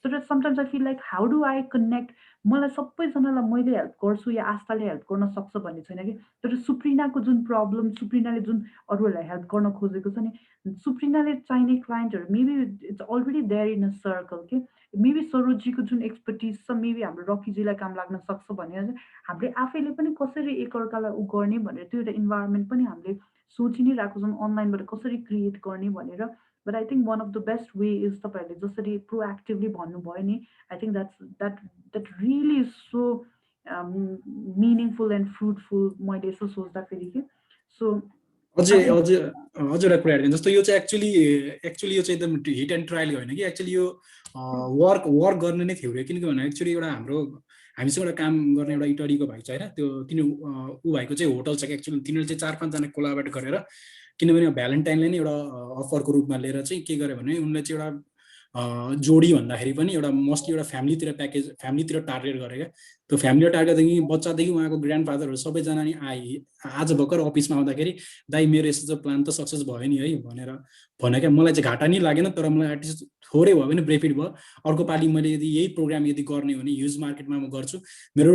तर sometimes I feel like how do I connect मलाई सबैजनालाई मैले हेल्प गर्छु या आस्थाले हेल्प गर्न सक्छ भन्ने छैन कि तर सुप्रिनाको जुन प्रब्लम सुप्रिनाले जुन अरूहरूलाई हेल्प गर्न खोजेको छ नि सुप्रिनाले चाहिने क्लाइन्टहरू maybe it's already there in a circle के मेबी सरोजीको जुन एक्सपर्टिज छ मेबी हाम्रो रकीजीलाई काम लाग्न सक्छ भनेर हामीले आफैले पनि कसरी एकअर्कालाई उ गर्ने भनेर त्यो एउटा इन्भाइरोमेन्ट पनि हामीले सोचि नै रहेको छौँ अनलाइनबाट कसरी क्रिएट गर्ने भनेर but I think one of the best way is तपाईँहरूले जसरी प्रोएक्टिभली भन्नुभयो नि I think that really is so meaningful and fruitful मैले यसो सोच्दाखेरि कि सो अझै एउटा कुरा हेर्नु जस्तो यो चाहिँ एक्चुअली यो चाहिँ एकदम हिट एन्ड ट्रायल होइन कि एक्चुअली यो वर्क गर्ने नै थियो किनकि भने एक्चुअली एउटा हामीसँग एउटा काम गर्ने एउटा इटरीको भाइ छ होइन त्यो ऊ भाइको चाहिँ होटल छ कि एक्चुअली तिनीहरूले चाहिँ 4-5 जना कोलाबरेट गरेर किनभने भ्यालेन्टाइनलाई नै एउटा अफरको रूपमा लिएर चाहिँ के गर्यो भने उनले चाहिँ एउटा जोडी भन्दाखेरि पनि एउटा मोस्टली एउटा फ्यामिलीतिर टार्गेट गरे क्या त्यो फ्यामिली टार्गेटदेखि बच्चादेखि उहाँको ग्रान्डफादरहरू सबैजना नि आए आज भर्खर अफिसमा आउँदाखेरि दाइ मेरो यस्तो प्लान त सक्सेस भयो नि है भने क्या मलाई चाहिँ घाटा नि लागेन तर मलाई एटलिस्ट थोरै भयो भने बेनिफिट भयो अर्को पालि मैले यदि यही प्रोग्राम यदि गर्ने हो भने ह्युज मार्केटमा म गर्छु मेरो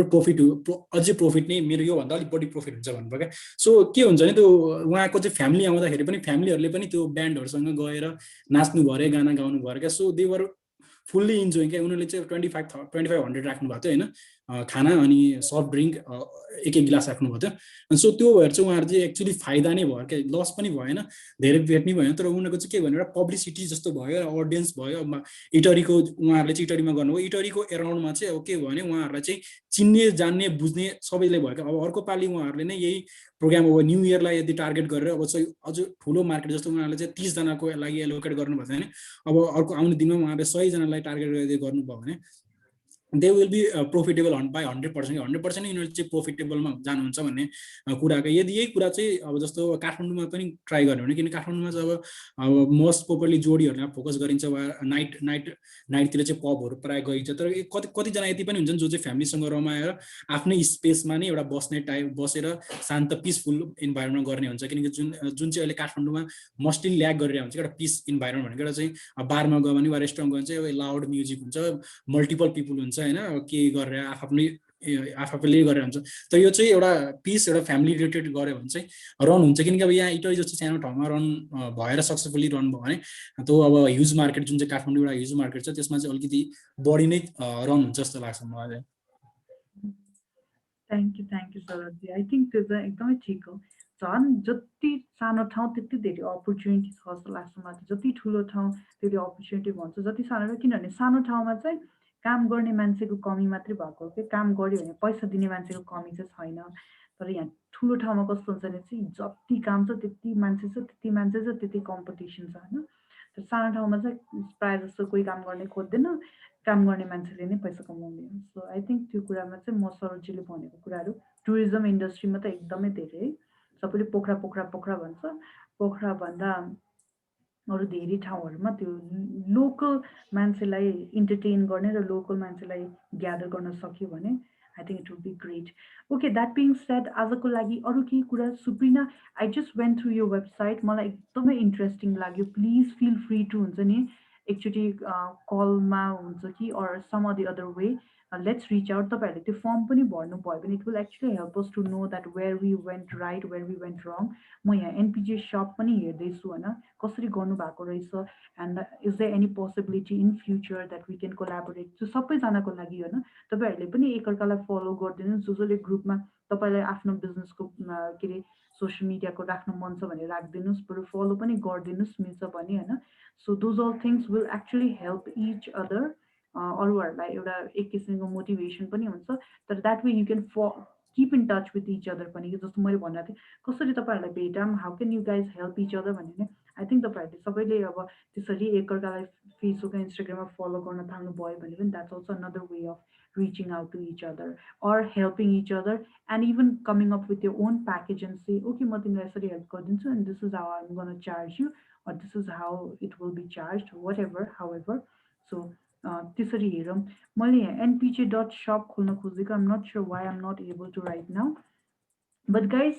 अझै प्रफिट नै मेरो योभन्दा अलिक बढी प्रफिट हुन्छ भन्नुभयो क्या सो के हुन्छ भने त्यो उहाँको चाहिँ फ्यामिली आउँदाखेरि पनि फ्यामिलीहरूले पनि त्यो ब्यान्डहरूसँग गएर नाच्नु भयो अरे गाना गाउनु भयो क्या so they were fully enjoy क्या उनीहरूले चाहिँ 2500 राख्नु भएको थियो होइन खाना अनि सफ्ट ड्रिङ्क एक गिलास राख्नुभएको थियो अनि सो त्यो भएर चाहिँ उहाँहरू चाहिँ एक्चुली फाइदा नै भयो क्या लस पनि भएन धेरै भेट नै भएन तर उनीहरूको चाहिँ के भन्यो एउटा पब्लिसिटी जस्तो भयो अडियन्स भयो इटरीको उहाँहरूले चाहिँ इटरीमा गर्नुभयो इटरीको एराउन्डमा चाहिँ अब के भयो भने उहाँहरूलाई चाहिँ चिन्ने जान्ने बुझ्ने सबैले भयो क्या अब अर्को पालि उहाँहरूले नै यही प्रोग्राम अब न्यू इयरलाई यदि टार्गेट गरेर अब चाहिँ अझ ठुलो मार्केट जस्तो उहाँहरूले चाहिँ 30 जनाको लागि एलोकेट गर्नुभएको छ भने अब अर्को आउने दिनमा उहाँहरूले 100 जनालाई टार्गेट गरेर गर्नुभयो भने they will be profitable by 100%, 100% यिनीहरू चाहिँ प्रोफिटेबलमा जानुहुन्छ भन्ने कुराको। यदि यही कुरा चाहिँ अब जस्तो काठमाडौँमा पनि ट्राई गर्यो भने, किन काठमाडौँमा चाहिँ अब मोस्ट प्रोपरली जोडीहरूलाई फोकस गरिन्छ, वा नाइटतिर चाहिँ पबहरू प्रायः गइन्छ। तर कतिजना यति पनि हुन्छन् जो चाहिँ फ्यामिलीसँग रमाएर आफ्नै स्पेसमा नै एउटा बसेर शान्त पिसफुल इन्भाइरोमेन्ट गर्ने हुन्छ। किनकि जुन चाहिँ अहिले काठमाडौँमा मोस्टली ल्याक गरिरहेको हुन्छ एउटा पिस इन्भाइरोमेन्ट भनेको एउटा चाहिँ बारमा गयो भने वा रेस्टुरेन्ट गयो भने चाहिँ लाउड म्युजिक हुन्छ, मल्टिपल पिपुल हुन्छ होइन, के गरेर आफूले गरेर हुन्छ। तर यो चाहिँ एउटा पिस एउटा फ्यामिली रिलेटेड गऱ्यो भने चाहिँ रन हुन्छ। किनकि अब यहाँ इटरी जस्तो सानो ठाउँमा रन भएर सक्सेसफुली रन भयो भने त्यो अब ह्युज मार्केट जुन चाहिँ काठमाडौँ एउटा ह्युज मार्केट छ त्यसमा चाहिँ अलिकति बढी नै रन हुन्छ जस्तो लाग्छ मलाई। Thank you शरदजी। आई थिङ्क त्यो चाहिँ एकदमै ठिक हो। झन् जति सानो ठाउँ त्यति धेरै अपर्च्युनिटी छ जस्तो लाग्छ मलाई। जति ठुलो ठाउँ त्यति अपर्च्युनिटी भन्छ, जति सानो, किनभने सानो ठाउँमा चाहिँ काम गर्ने मान्छेको कमी मात्रै भएको हो कि, काम गर्यो भने पैसा दिने मान्छेको कमी चाहिँ छैन। तर यहाँ ठुलो ठाउँमा कस्तो हुन्छ भने चाहिँ जति काम छ त्यति मान्छे छ, त्यति कम्पिटिसन छ होइन। तर सानो ठाउँमा चाहिँ प्रायः जस्तो कोही काम गर्ने खोज्दैन, काम गर्ने मान्छेले नै पैसा कमाउने हो। सो आई थिङ्क त्यो कुरामा चाहिँ म सरोजीले भनेको कुराहरू टुरिज्म इन्डस्ट्रीमा त एकदमै धेरै है। सबैले पोखरा भन्छ, पोखरा भन्दा अरू धेरै ठाउँहरूमा त्यो लोकल मान्छेलाई इन्टरटेन गर्ने र लोकल मान्छेलाई ग्यादर गर्न सक्यो भने I think it would be great. Okay, that being said आजको लागि अरू केही कुरा? Suprina, I just went through यो वेबसाइट, मलाई एकदमै इन्ट्रेस्टिङ लाग्यो। प्लिज फिल फ्री टु हुन्छ नि एकचोटि कलमा हुन्छ कि or some a the other way let's reach out. तपाईँहरूले त्यो फर्म पनि भर्नुभयो भने it will actually help us to know that where we went right, where we went wrong. म यहाँ एनपिजे सप पनि हेर्दैछु होइन, कसरी गर्नुभएको रहेछ, and is there any possibility in future that we can collaborate. त्यो सबैजनाको लागि होइन, तपाईँहरूले पनि एकअर्कालाई फलो गरिदिनु। जसले ग्रुपमा तपाईँलाई आफ्नो बिजनेसको के अरे सोसियल मिडियाको राख्नु मन छ भने राखिदिनुहोस्, बरु फलो पनि गरिदिनुहोस् मिल्छ भने होइन। So those all things will actually help each other. अरूहरूलाई एउटा एक किसिमको मोटिभेसन पनि हुन्छ। तर that way you can keep in touch with each other पनि। जस्तो मैले भनेको थिएँ कसरी तपाईँहरूलाई भेटाम, how can you guys help each other भने आई थिङ्क तपाईँहरूले सबैले अब त्यसरी एकअर्कालाई फेसबुक इन्स्टाग्राममा फलो गर्न थाल्नुभयो भने पनि that's also another way of reaching out to each other or helping each other and even coming up with your own package and say okay म तिमीलाई यसरी हेल्प गरिदिन्छु and this is how I am gonna charge you or this is how it will be charged, whatever, however. So त्यसरी हेरौँ। मैले यहाँ npj.shop खोल्न खोजेको, I'm not sure why I'm not able to right now. But guys,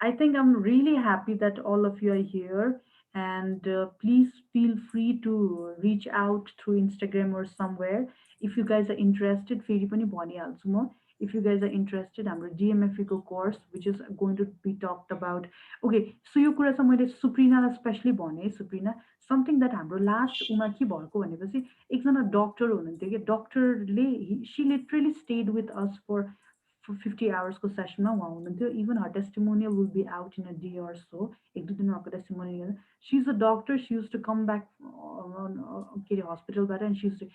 I think I'm really happy that all of you are here, and please feel free to reach out through Instagram or somewhere if you guys are interested. फेरि पनि भनिहाल्छु म, if you guys are interested, हाम्रो DMFE को course which is going to be talked about. Okay, so यो कुरा चाहिँ मैले सुप्रिनालाई स्पेसली भने, सुप्रिना समथिङ द्याट हाम्रो लास्ट उमा के भएको भनेपछि एकजना डक्टर हुनुहुन्थ्यो कि, डक्टरले she literally stayed with us for 50 hours को सेसनमा उहाँ हुनुहुन्थ्यो। Even her testimonial will be out in a day or so, एक दुई दिन उहाँको testimonial. She is a doctor, she used to come back के अरे हस्पिटलबाट and she used to.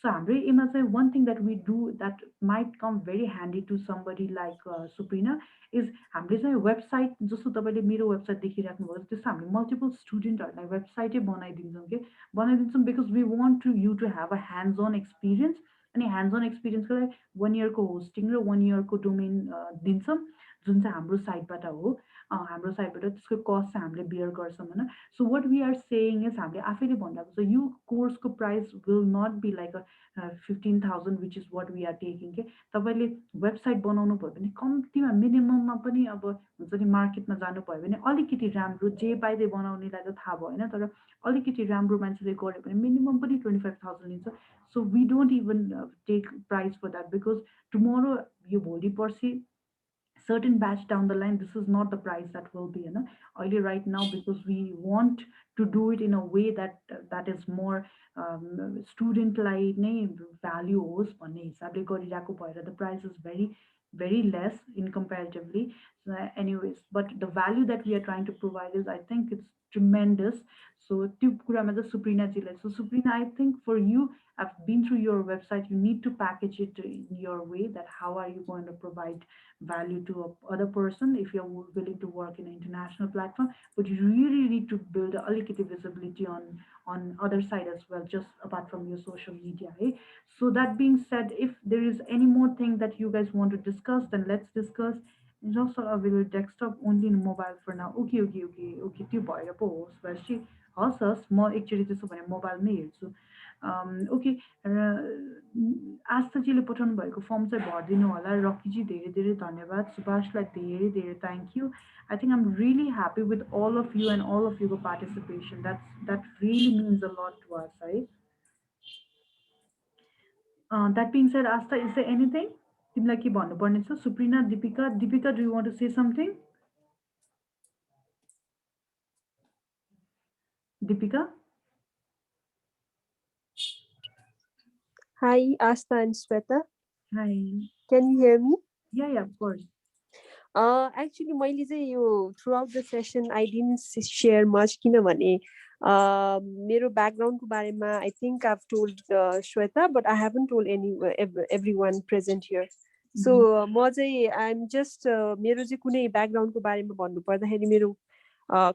So हाम्रो एमा चाहिँ one thing that we do that might come very handy to somebody like Suprina is हामीले चाहिँ वेबसाइट, जस्तो तपाईँले मेरो वेबसाइट देखिराख्नुभयो त्यस्तो हामीले मल्टिपल स्टुडेन्टहरूलाई वेबसाइटै बनाइदिन्छौँ कि, बनाइदिन्छौँ because we want to you to have a hands on experience. अनि ह्यान्ड्स अन एक्सपिरियन्सको लागि 1 yearको होस्टिङ र 1 yearको डोमेन दिन्छौँ, जुन चाहिँ हाम्रो साइटबाट हो। हाम्रो साइटबाट त्यसको कस्ट चाहिँ हामीले बियर गर्छौँ होइन। So what we are saying is हामीले आफैले भनिरहेको छ यो कोर्सको price will not be like 15,000 which is what we are taking के। तपाईँले वेबसाइट बनाउनु भयो भने कम्तीमा मिनिमममा पनि अब हुन्छ नि मार्केटमा जानु भयो भने अलिकति राम्रो, जे पाइदे बनाउनेलाई त थाहा भयो होइन, तर अलिकति राम्रो मान्छेले गर्यो भने मिनिमम पनि 25,000 लिन्छ। So we don't even take price for that because tomorrow you भोलि पर्सि certain batch down the line this is not the price that will be, you know, early right now, because we want to do it in a way that is more student लाई नै value होस् भन्ने हिसाबले गरिरहेको भएर the price is very less in comparatively. So anyways, but the value that we are trying to provide is, I think it's tremendous. So त्यो कुरामा चाहिँ सुप्रिनाजीलाई, so Suprina, I think for you, I've been through your website, you need to package it in your way that how are you going to provide value to a other person if you're willing to work in an international platform, but you really need to build a alikiti visibility on other side as well, just apart from your social media. Eh? So that being said, if there is any more thing that you guys want to discuss, then let's discuss. It's also available desktop only in mobile for now. Okay, त्यो भएर पो होस् भनेपछि हस् हस् म एकचोटि त्यसो भने मोबाइलमै हेर्छु. ओके, आस्थाजीले पठाउनु भएको फर्म चाहिँ भरिदिनु होला. रकीजी धेरै धेरै धन्यवाद. सुभाषलाई धेरै धेरै thank you. I think I'm really happy with all of you and all of your participation. That really means a lot to us, right? That being said, Asta, is there anything? तिमीलाई के भन्नुपर्ने छ? Suprina, Deepika, do you want to say something? Deepika? Hi, Asta and Sweta. Hi. Can you hear me? Yeah, of course. Actually, मैले चाहिँ यो throughout the session, I didn't share much किनभने मेरो background को बारेमा I think I've told Shweta, but I haven't told everyone present here. So म चाहिँ I'm just मेरो चाहिँ कुनै background को बारेमा भन्नु पर्दाखेरि मेरो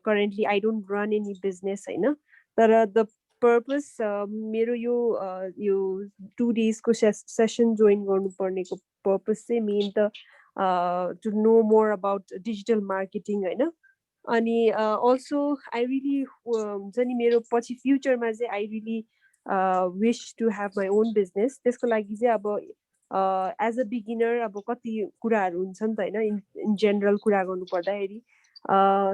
currently I don't run any business हैन, तर the purpose मेरो यो 2 days को session join गर्नुपर्नेको purpose चाहिँ main त to know more about digital marketing हैन. अनि also I really हुन्छ नि मेरो पछि future मा चाहिँ I really wish to have my own business. त्यसको लागि चाहिँ अब as a beginner अब कति कुराहरू हुन्छ नि त हैन, in general कुरा गर्नु पर्दाखेरि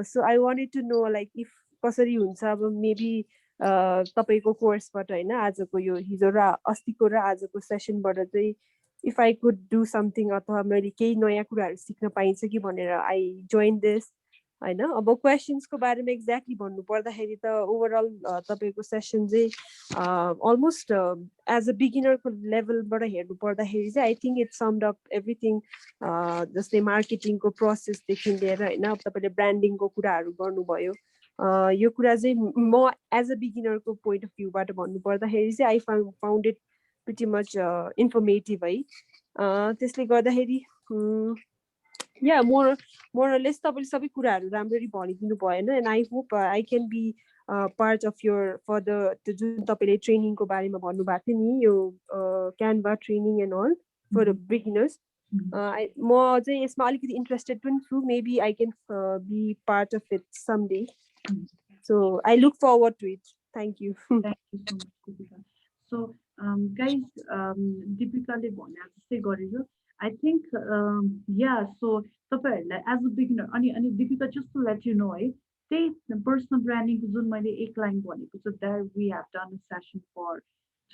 so I wanted to know like if कसरी हुन्छ अब maybe तपाईको कोर्सबाट हैन, आजको यो हिजो र अस्तिको र आजको सेसनबाट चाहिँ if I could do something अथवा मैले केही नयाँ कुराहरू सिक्न पाइन्छ कि भनेर I joined this हैन. अब क्वेशन्स को बारेमा एक्ज्याक्टली भन्नु पर्दाखेरि त ओभरअल तपाईको सेसन चाहिँ अलमोस्ट एज अ बिगिनर को लेभलबाट हेर्नु पर्दाखेरि चाहिँ I think it summed up everything, जस्तै मार्केटिङ को प्रोसेस देखि लिएर हैन, अब तपाईले ब्रान्डिङ को कुराहरू गर्नुभयो. यो कुरा चाहिँ म एज अ बिगिनर को पोइन्ट अफ भ्यूबाट भन्नु पर्दाखेरि चाहिँ I found it pretty much informative है. त्यसले गर्दाखेरि yeah, more or less तपाईले सबै कुराहरू राम्ररी भनिदिनु भयो हैन, and I hope I can be part of your for the जुन तपाईले ट्रेनिङ को बारेमा भन्नु भएको थियो नि, यो Canva training and all for the beginners. म चाहिँ यसमा अलिकति इन्ट्रेस्टेड पनि छु. Maybe I can be part of it someday. So I look forward to it. Thank you. Thank you so much, Deepika. So guys, Deepikaले भने जस्तै गरेको I think yeah, so तपाईहरुलाई as a beginner अनि Deepika, just to let you know है, त्यही personal branding को जुन मैले एक लाइन भनेको छ, there we have done a session for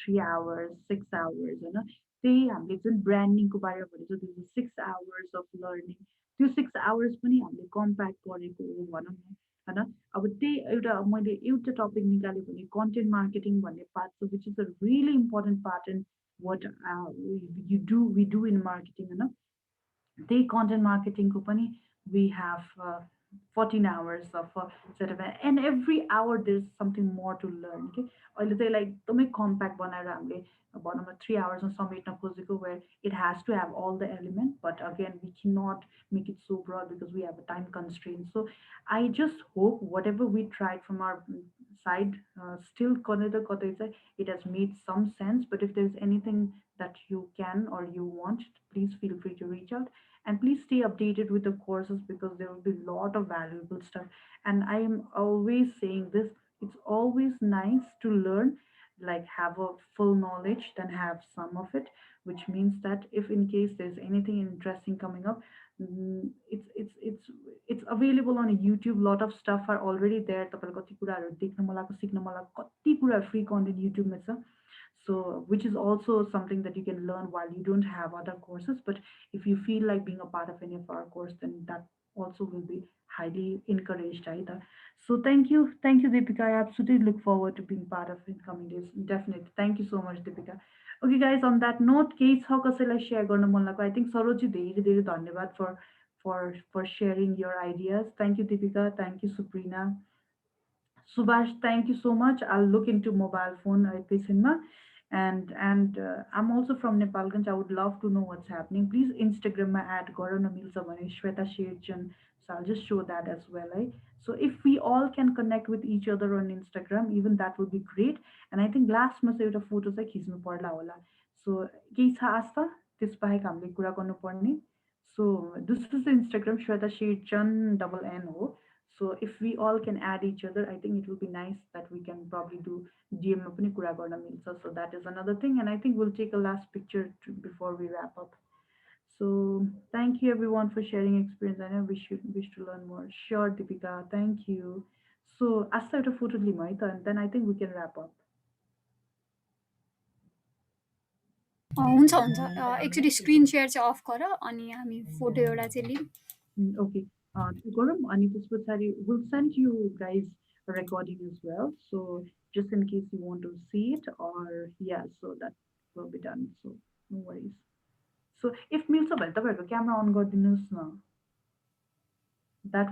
3 hours 6 hours हैन. त्यही हामीले जुन ब्रान्डिङ को बारेमा भनेको त्यो 6 hours of learning, त्यो 6 hours पनि हामीले कम्प्याक्ट गरेको हो भनौँ न हैन. अब त्यही एउटा मैले एउटा टपिक निकाले भने कन्टेन्ट मार्केटिङ भन्ने पार्ट छ, which is a really important part in what we do in marketing हैन. त्यही कन्टेन्ट मार्केटिङ को पनि we have 14 hours of sort of, and every hour there's something more to learn. Okay, अहिले चाहिँ लाइक एकदमै कम्प्याक्ट बनाएर हामीले भनौँ न 3 hours मा समेट्न खोजेको, where it has to have all the elements, but again we cannot make it so broad because we have a time constraint. So I just hope whatever we tried from our side still it has made some sense. But if there's anything that you can or you want, please feel free to reach out. And please stay updated with the courses because there will be a lot of valuable stuff. And I am always saying this, it's always nice to learn, like have a full knowledge than have some of it, which means that if in case there's anything interesting coming up, it's available on YouTube. Lot of stuff are already there. तपाईलाई कति कुराहरु देख्न मन लाग्छ, सिक्न मन लाग्छ, कति कुरा फ्री कन्टेन्ट YouTube मा छ. So which is also something that you can learn while you don't have other courses. But if you feel like being a part of any of our course, then that also will be highly encouraged either. So thank you Deepika. I absolutely look forward to being part of in coming days. Definitely. Thank you so much, Deepika. Okay guys, on that note, केही छ कसैलाई शेयर गर्न मन लाग्यो, I think सरोजी धेरै धेरै धन्यवाद for sharing your ideas. Thank you Deepika, thank you Suprina. Subhash, thank you so much. I'll look into mobile phone Cinema. And I'm also from Nepalganj. I would love to know what's happening. Please Instagram my ad Gaurana Milsa Bhane Shweta Sherjan. So I'll just show that as well. So if we all can connect with each other on Instagram, even that would be great. And I think last ma चाहिँ एउटा फोटो चाहिँ खिच्नु पर्ला होला. So केही छ आस्था त्यसबाहेक हामीले कुरा गर्नुपर्ने. So this is the Instagram Shweta Sherjan double N हो. So if we all can add each other, I think it will be nice that we can probably do DM मा पनि कुरा गर्न मिल्छ. So that is another thing, and I think we'll take a last picture before we wrap up. So thank you everyone for sharing experience. I know we should wish to learn more. Sure, Deepika, thank you. So asta एउटा photo लिऊँ है त, and then I think we can wrap up. हुन्छ हुन्छ एकचोटि स्क्रिन सेयर चाहिँ अफ गर अनि हामी फोटो एउटा चाहिँ लिउँ Okay. Gaurav, and this we'll send you guys a recording as well. So just in case you want to see it, or yeah, so that will be done. So no worries. So if milsa bhane tapaihharuko camera on गरिदिनुस् न. That